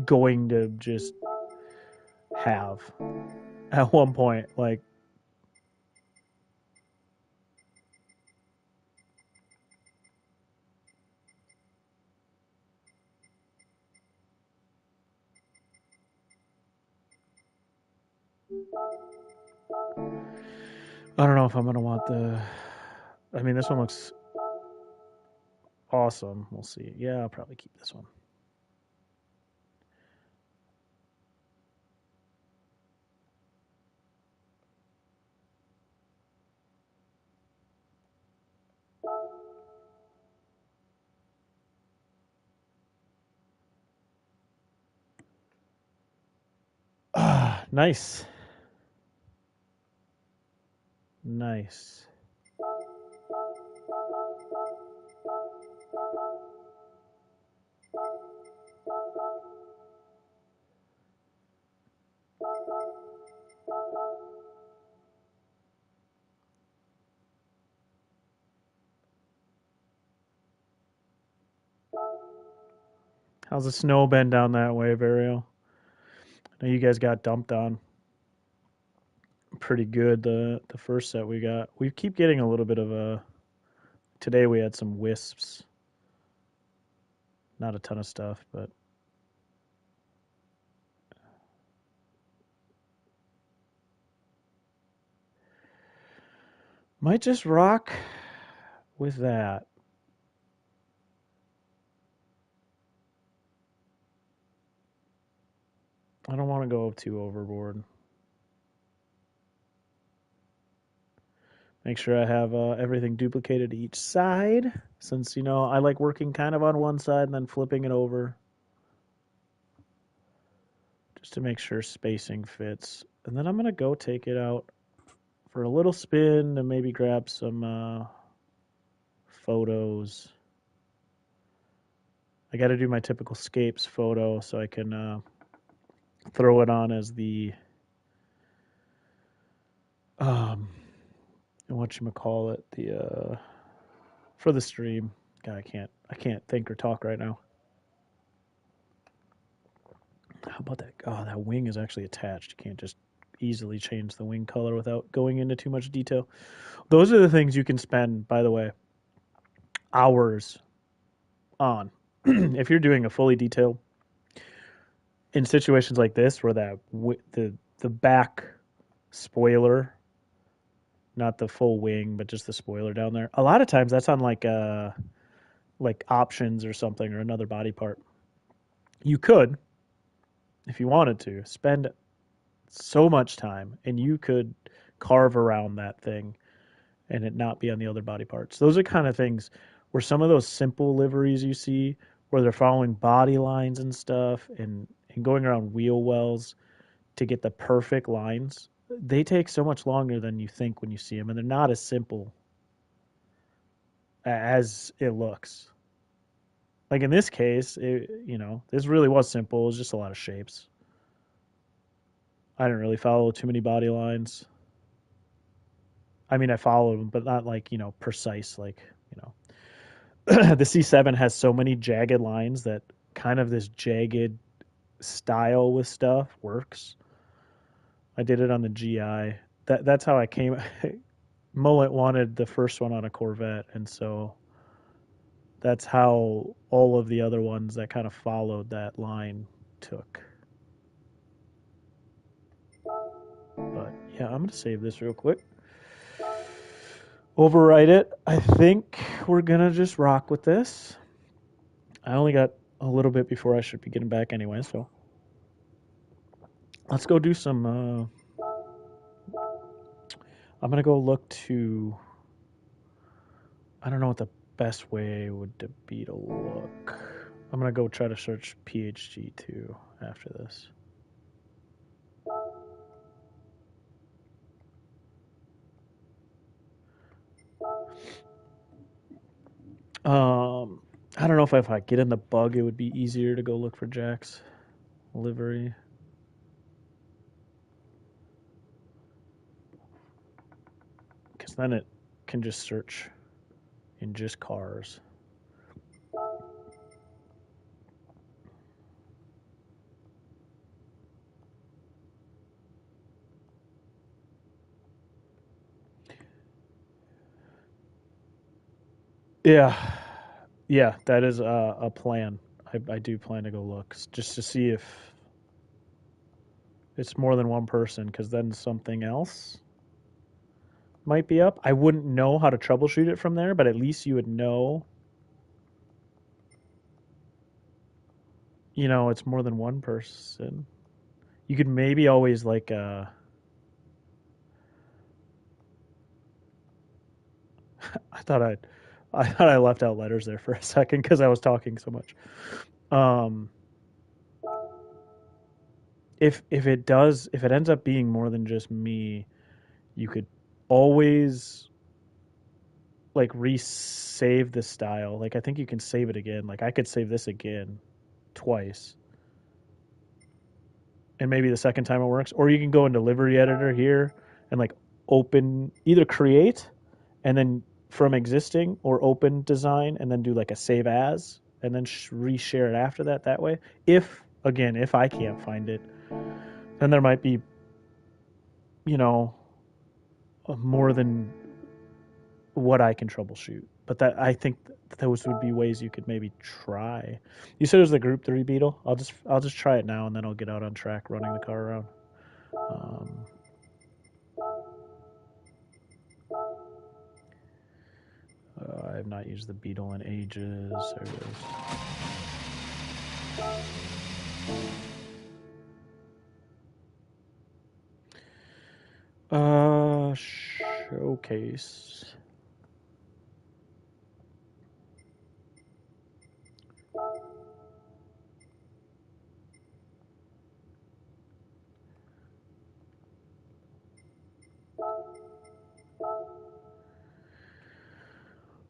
going to just have at one point. Like, I don't know if I'm going to want the. I mean, this one looks awesome. We'll see. Yeah, I'll probably keep this one. Ah, nice. Nice. How's the snow been down that way, Varial? I know you guys got dumped on pretty good the first set we got. We keep getting a little bit of a. Today we had some wisps. Not a ton of stuff, but might just rock with that. I don't want to go too overboard. Make sure I have everything duplicated to each side, since, I like working kind of on one side and then flipping it over just to make sure spacing fits. And then I'm going to go take it out for a little spin and maybe grab some photos. I got to do my typical scapes photo so I can throw it on as the whatchamacallit, the for the stream. God, I can't think or talk right now. How about that? Oh, that wing is actually attached. You can't just easily change the wing color without going into too much detail. Those are the things you can spend, by the way, hours on. If you're doing a fully detailed in situations like this where the back spoiler, not the full wing, but just the spoiler down there. A lot of times that's on like options or something or another body part. You could, if you wanted to, spend so much time and you could carve around that thing and it not be on the other body parts. Those are kind of things where some of those simple liveries you see where they're following body lines and stuff and going around wheel wells to get the perfect lines, they take so much longer than you think when you see them, and they're not as simple as it looks. Like in this case, this really was simple. It was just a lot of shapes. I didn't really follow too many body lines. I mean, I followed them, but not like, precise. Like, the C7 has so many jagged lines that kind of this jagged style with stuff works. I did it on the GI. That's how I came. Mullet wanted the first one on a Corvette, and so that's how all of the other ones that kind of followed that line took. But yeah, I'm gonna save this real quick. Overwrite it. I think we're gonna just rock with this. I only got a little bit before I should be getting back anyway, so let's go do some. I'm gonna go look to. I don't know what the best way would be to look. I'm gonna go try to search PHG2 after this. I don't know if I get in the bug, it would be easier to go look for Jack's livery. Because then it can just search in just cars. Yeah, yeah, that is a plan. I do plan to go look just to see if it's more than one person, because then something else might be up. I wouldn't know how to troubleshoot it from there, but at least you would know, it's more than one person. You could maybe always like I thought I left out letters there for a second because I was talking so much. Um, if it ends up being more than just me, you could always like resave the style. Like I think you can save it again. Like I could save this again twice, and maybe the second time it works. Or you can go into Livery Editor here and like open either create and then from existing or open design and then do like a save as and then reshare it after that that way. If again, if I can't find it, then there might be, you know, more than what I can troubleshoot. But that I think those would be ways you could maybe try. You said it was the Group 3 Beetle. I'll just try it now and then I'll get out on track running the car around. Um, I have not used the Beetle in ages. There it is. Showcase.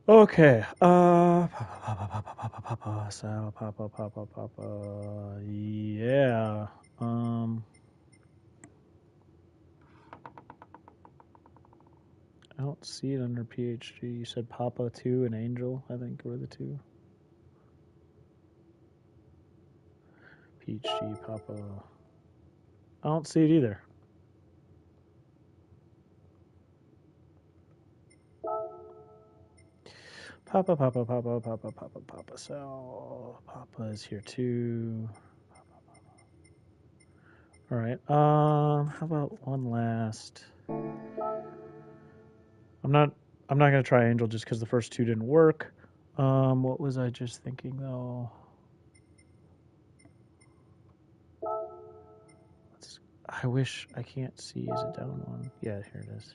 Okay. Papa. Yeah. I don't see it under PhD. You said Papa 2 and Angel, I think, were the two. PhD, Papa. I don't see it either. Papa. So, Papa is here too. All right. How about one last? I'm not. I'm not gonna try Angel just because the first two didn't work. What was I just thinking though? I wish I can't see. Is it down one? Yeah, here it is.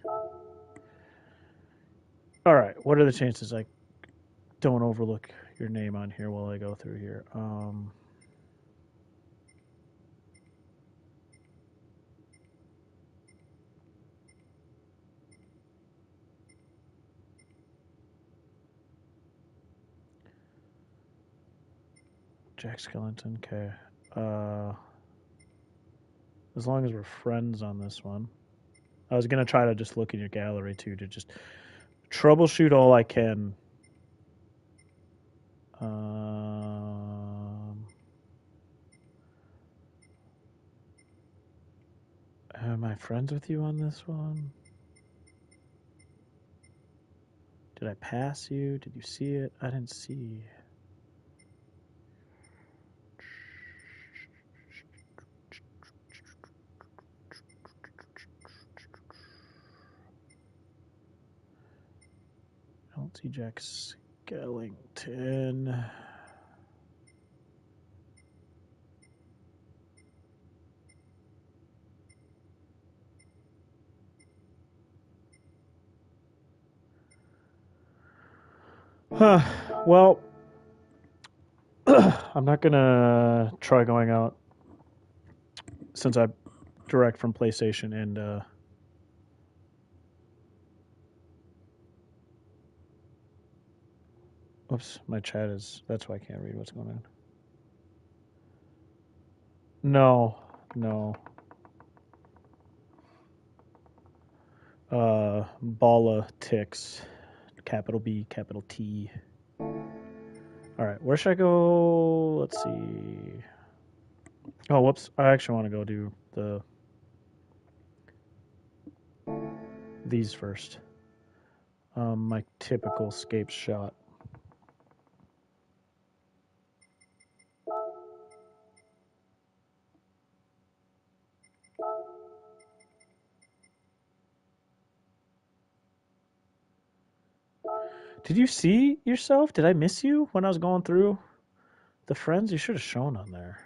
All right. What are the chances I don't overlook your name on here while I go through here? Jack Skellington. Okay. As long as we're friends on this one. I was gonna try to just look in your gallery too to just troubleshoot all I can. Am I friends with you on this one? Did I pass you? Did you see it? I didn't see. I don't see Jack Skellington. Huh. Well, I'm not gonna try going out since I direct from PlayStation and oops, my chat is that's why I can't read what's going on. No, no. Bala ticks. Capital B, capital T. All right, where should I go? Let's see. Oh, whoops. I actually want to go do these first. My typical scape shot. Did you see yourself? Did I miss you when I was going through the friends? You should have shown on there.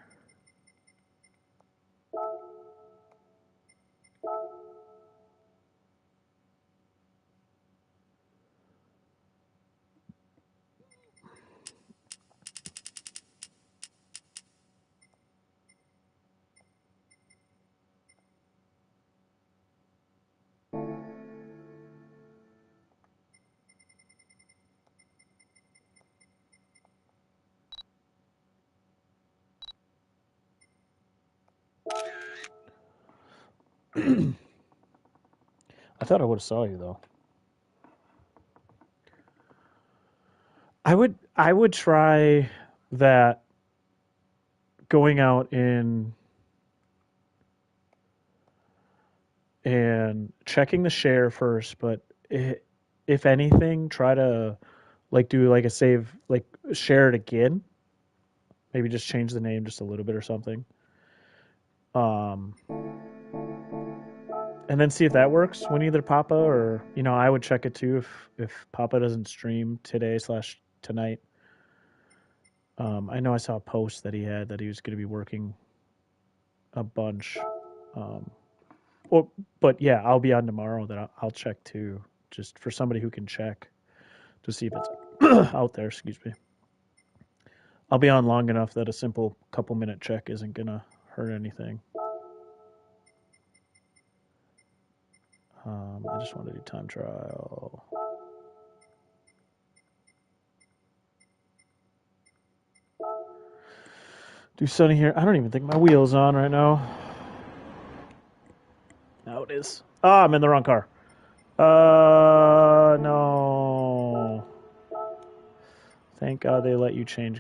I thought I would have saw you though. I would try that going out and checking the share first, but if anything, try to like do like a save, like share it again. Maybe just change the name just a little bit or something. Um, and then see if that works when either Papa or I would check it too if Papa doesn't stream today slash tonight. I know I saw a post that he had that he was going to be working a bunch. Um, well, but yeah, I'll be on tomorrow. That I'll check too, just for somebody who can check to see if it's out there. Excuse me. I'll be on long enough that a simple couple minute check isn't gonna hurt anything. I just want to do time trial. Do sunny here. I don't even think my wheel's on right now. Now it is. Ah, I'm in the wrong car. No. Thank God they let you change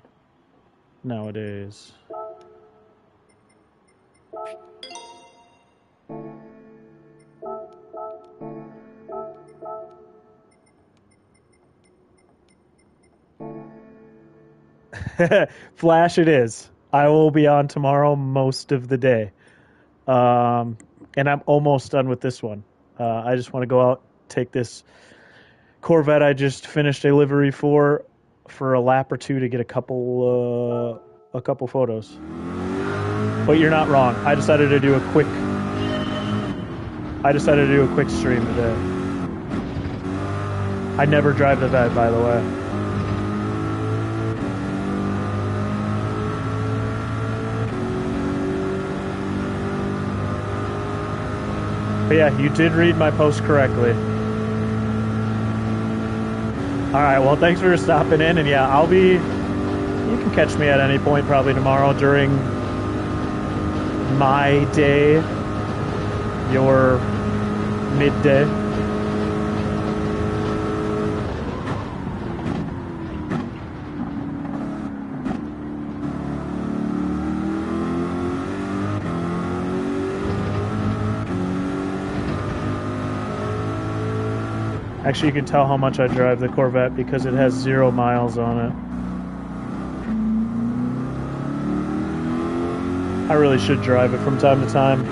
nowadays. Flash it is. I will be on tomorrow most of the day. And I'm almost done with this one. I just want to go out, take this Corvette I just finished a livery for a lap or two to get a couple photos. But you're not wrong. I decided to do a quick stream today. I never drive the Vet, by the way. But yeah, you did read my post correctly. All right, well, thanks for stopping in. And yeah, you can catch me at any point probably tomorrow during my day, your midday. Actually, you can tell how much I drive the Corvette because it has 0 miles on it. I really should drive it from time to time.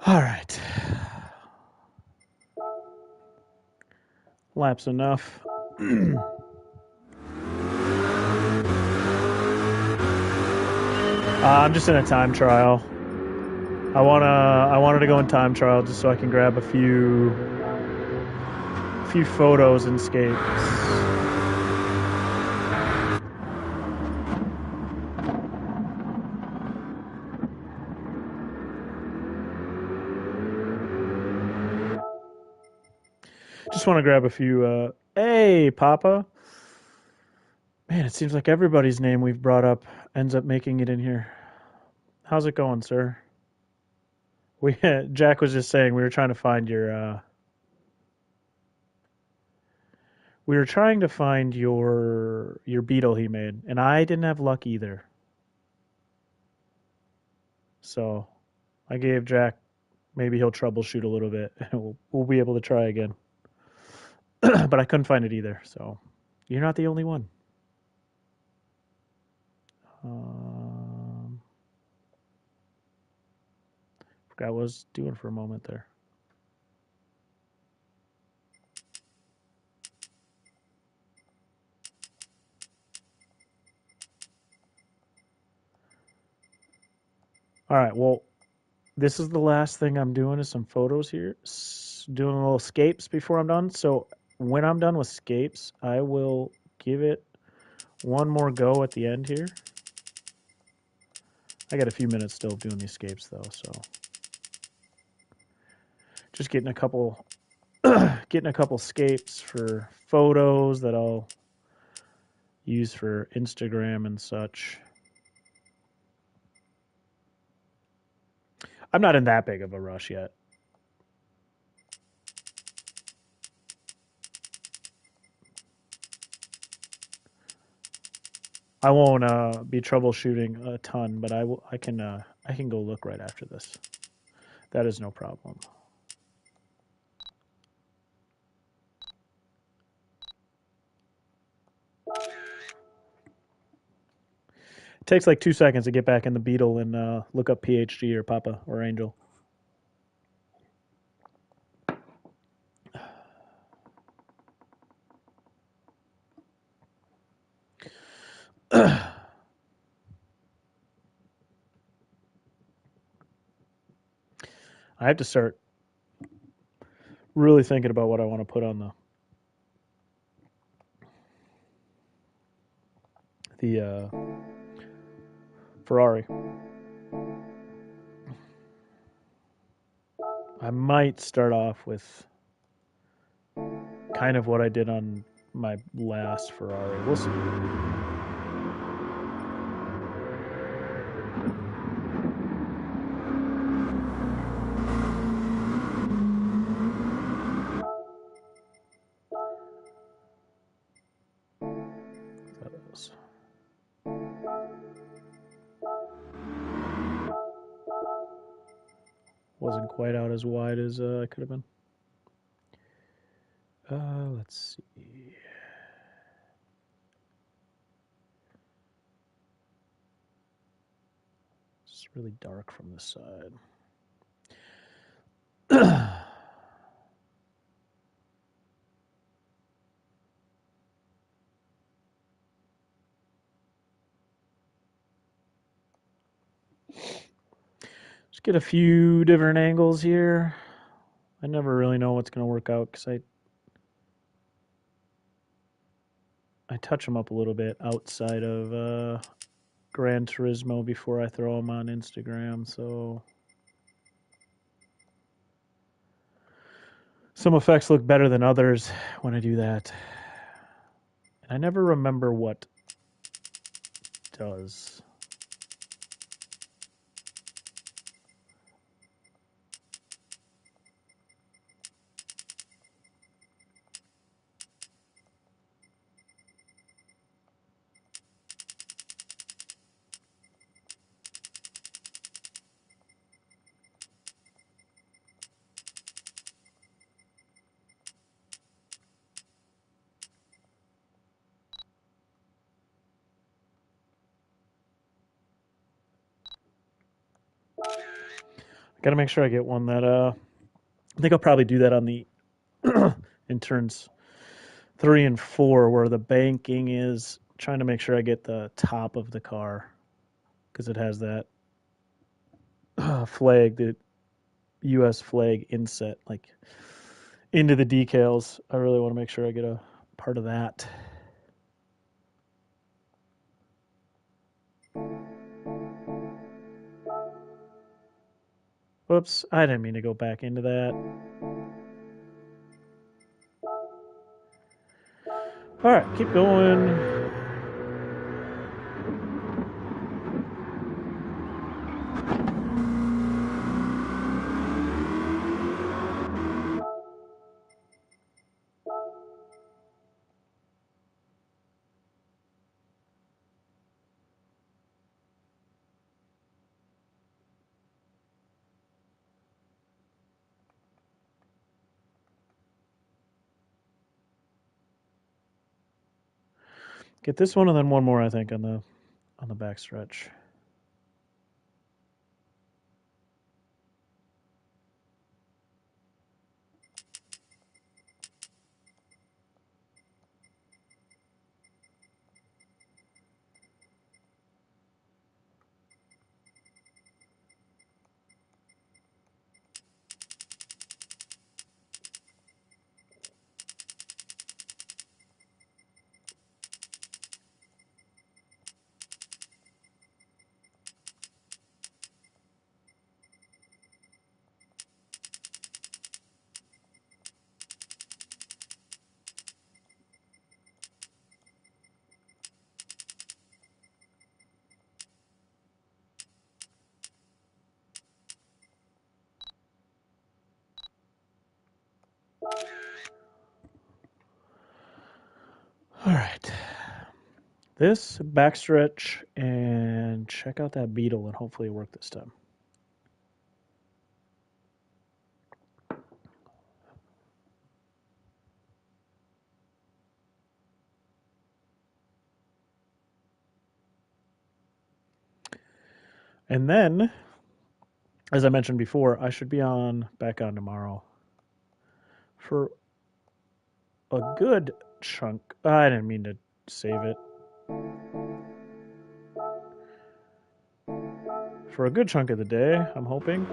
All right. Laps enough. I'm just in a time trial. I wanted to go in time trial just so I can grab a few photos and skates. Just want to grab a few. Hey, Papa. Man, it seems like everybody's name we've brought up ends up making it in here. How's it going, sir? We Jack was just saying we were trying to find your we were trying to find your beetle he made, and I didn't have luck either. So I gave Jack, maybe he'll troubleshoot a little bit and we'll be able to try again. But I couldn't find it either. So you're not the only one. Forgot what I was doing for a moment there. All right. Well, this is the last thing I'm doing is some photos here. Doing a little scapes before I'm done. So when I'm done with scapes, I will give it one more go at the end here. I got a few minutes still doing these scapes though, so just getting a couple scapes for photos that I'll use for Instagram and such. I'm not in that big of a rush yet. I won't be troubleshooting a ton, but I can go look right after this. That is no problem. It takes like 2 seconds to get back in the Beetle and look up PHG or Papa or Angel. I have to start really thinking about what I want to put on the Ferrari. I might start off with kind of what I did on my last Ferrari. We'll see. Wasn't quite out as wide as I could have been. Let's see. It's really dark from this side. Just get a few different angles here. I never really know what's going to work out because I touch them up a little bit outside of Gran Turismo before I throw them on Instagram. So some effects look better than others when I do that. And I never remember what does. I got to make sure I get one that I think I'll probably do that on the in turns 3 and 4 where the banking is, trying to make sure I get the top of the car because it has that flag, the U.S. flag inset, like into the decals. I really want to make sure I get a part of that. Whoops, I didn't mean to go back into that. All right, keep going. Get this one and then one more, I think, on the back stretch. All right. This backstretch and check out that beetle and hopefully it worked this time. And then, as I mentioned before, I should be back on tomorrow for a good chunk. I didn't mean to save it. For a good chunk of the day, I'm hoping.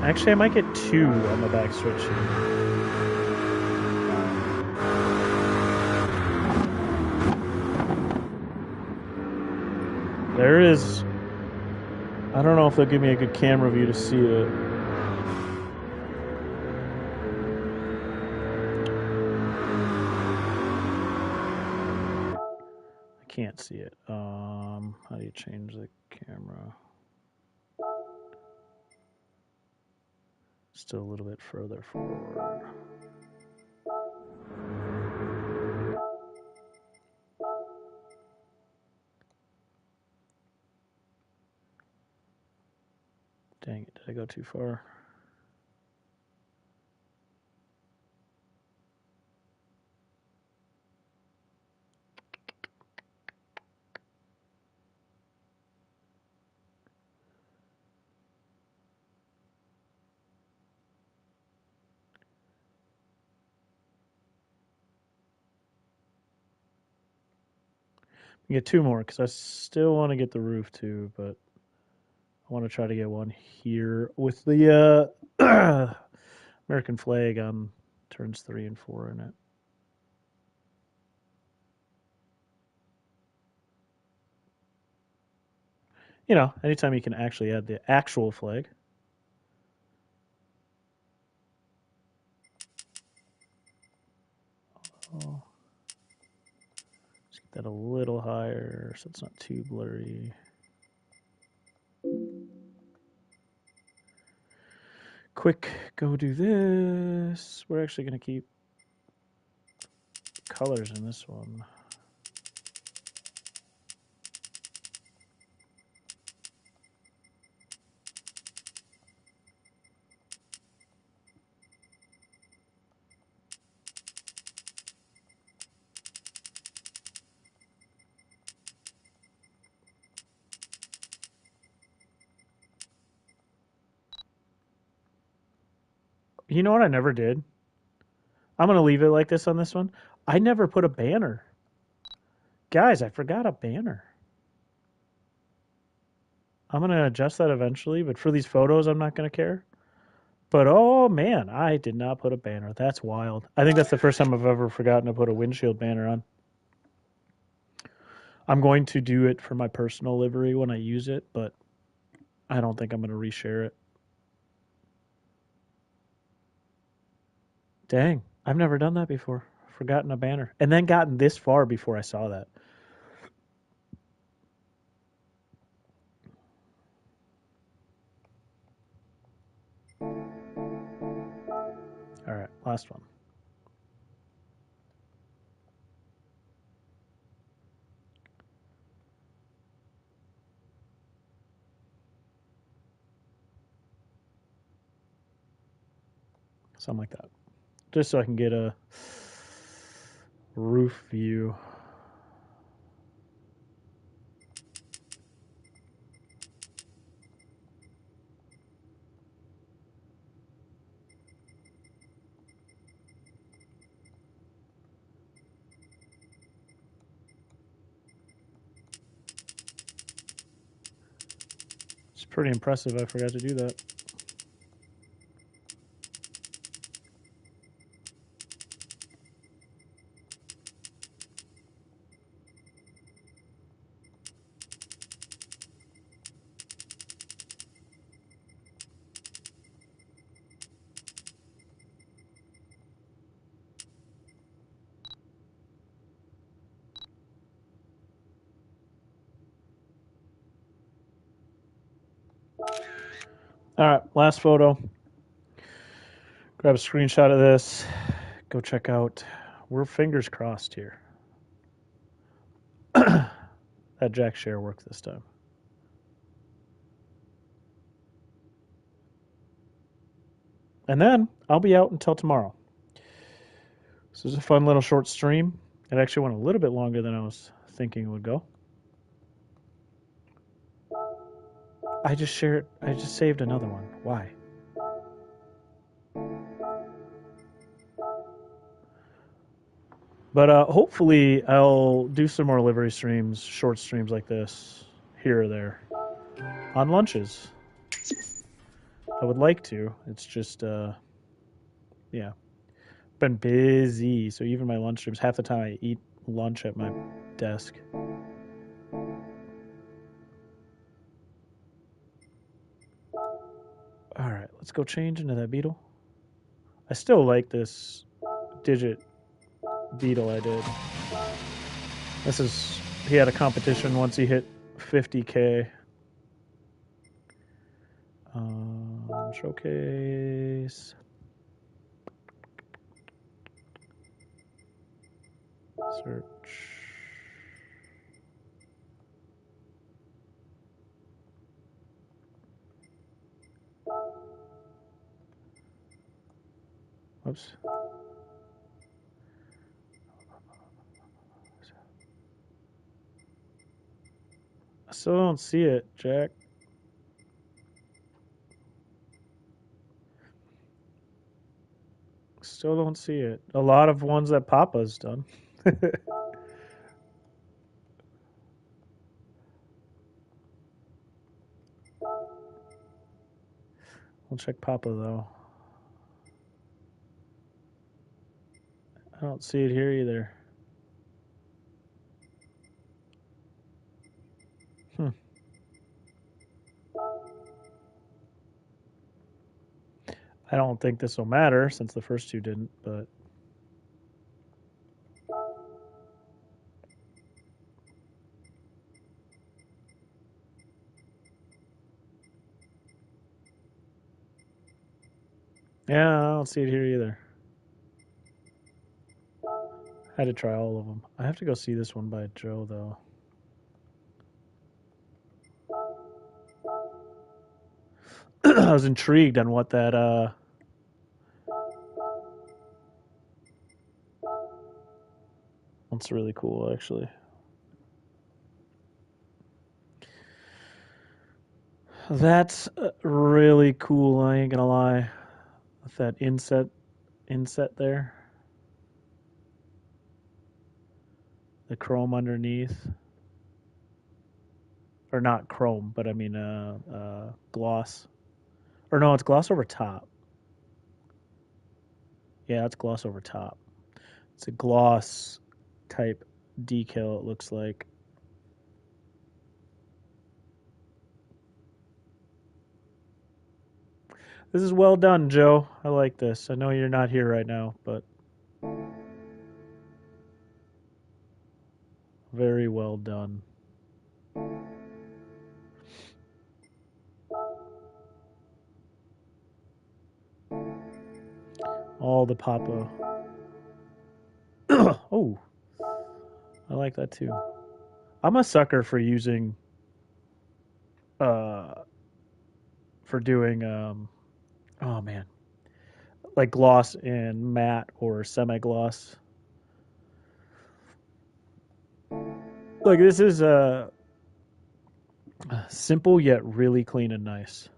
Actually, I might get 2 on the backstretch here. There is. I don't know if they'll give me a good camera view to see it. I can't see it. How do you change the camera? Still a little bit further forward. Dang it, did I go too far? Get 2 more because I still want to get the roof too, but I want to try to get one here with the American flag on turns 3 and 4 in it. You know, anytime you can actually add the actual flag. Oh. Let's get that a little higher so it's not too blurry. Quick, go do this. We're actually going to keep colors in this one. You know what I never did? I'm going to leave it like this on this one. I never put a banner. Guys, I forgot a banner. I'm going to adjust that eventually, but for these photos, I'm not going to care. But oh man, I did not put a banner. That's wild. I think that's the first time I've ever forgotten to put a windshield banner on. I'm going to do it for my personal livery when I use it, but I don't think I'm going to reshare it. Dang, I've never done that before. Forgotten a banner. And then gotten this far before I saw that. All right, last one. something like that, just so I can get a roof view. It's pretty impressive. I forgot to do that. All right, last photo. Grab a screenshot of this. Go check out. We're fingers crossed here. That jack share worked this time. And then I'll be out until tomorrow. This is a fun little short stream. It actually went a little bit longer than I was thinking it would go. I just saved another one. Why? But hopefully I'll do some more livery streams, short streams like this, here or there, on lunches. I would like to. It's just, yeah, been busy. So even my lunch streams, half the time I eat lunch at my desk. All right, let's go change into that beetle. I still like this digit beetle I did. He had a competition once he hit 50K. Showcase. Search. Oops. I still don't see it, Jack. Still don't see it. A lot of ones that Papa's done. We'll check Papa though. I don't see it here either. I don't think this will matter since the first two didn't, but yeah, I don't see it here either. I had to try all of them. I have to go see this one by Joe though. I was intrigued on what that one's really cool actually. That's really cool, I ain't gonna lie. With that inset there. The chrome underneath. Or not chrome, but I mean gloss. Or no, it's gloss over top. Yeah, it's gloss over top. It's a gloss type decal, it looks like. This is well done, Joe. I like this. I know you're not here right now, but very well done. All the Papa. Oh, I like that too. I'm a sucker for using, for doing, oh man, like gloss and matte or semi-gloss. Like this is simple yet really clean and nice.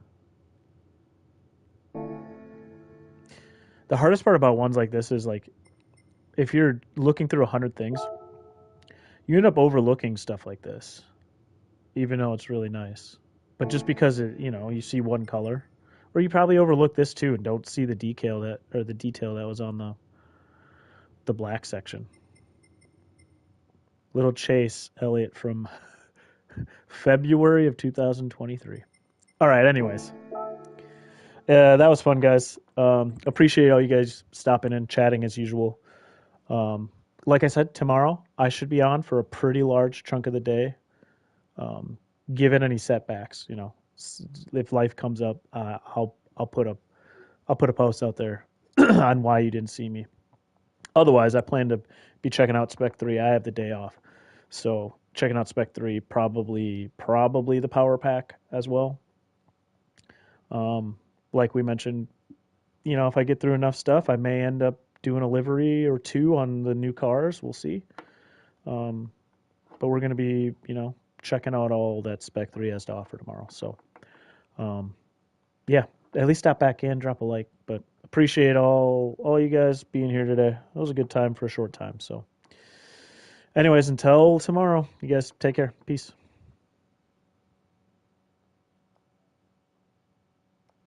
The hardest part about ones like this is like if you're looking through 100 things, you end up overlooking stuff like this, even though it's really nice. But just because you see one color, or you probably overlook this too and don't see the detail that was on the black section. Little Chase Elliott from February of 2023. All right, anyways. That was fun, guys. Appreciate all you guys stopping and chatting as usual. Um, like I said, tomorrow I should be on for a pretty large chunk of the day. Given any setbacks, if life comes up, I'll put a post out there on why you didn't see me. Otherwise, I plan to be checking out Spec 3. I have the day off, so checking out Spec 3, probably the power pack as well. Like we mentioned, if I get through enough stuff, I may end up doing a livery or two on the new cars. We'll see. Um, but we're going to be, checking out all that Spec 3 has to offer tomorrow. So, um, yeah, at least stop back in, drop a like. But appreciate all you guys being here today. It was a good time for a short time. So, anyways, until tomorrow, you guys take care. Peace.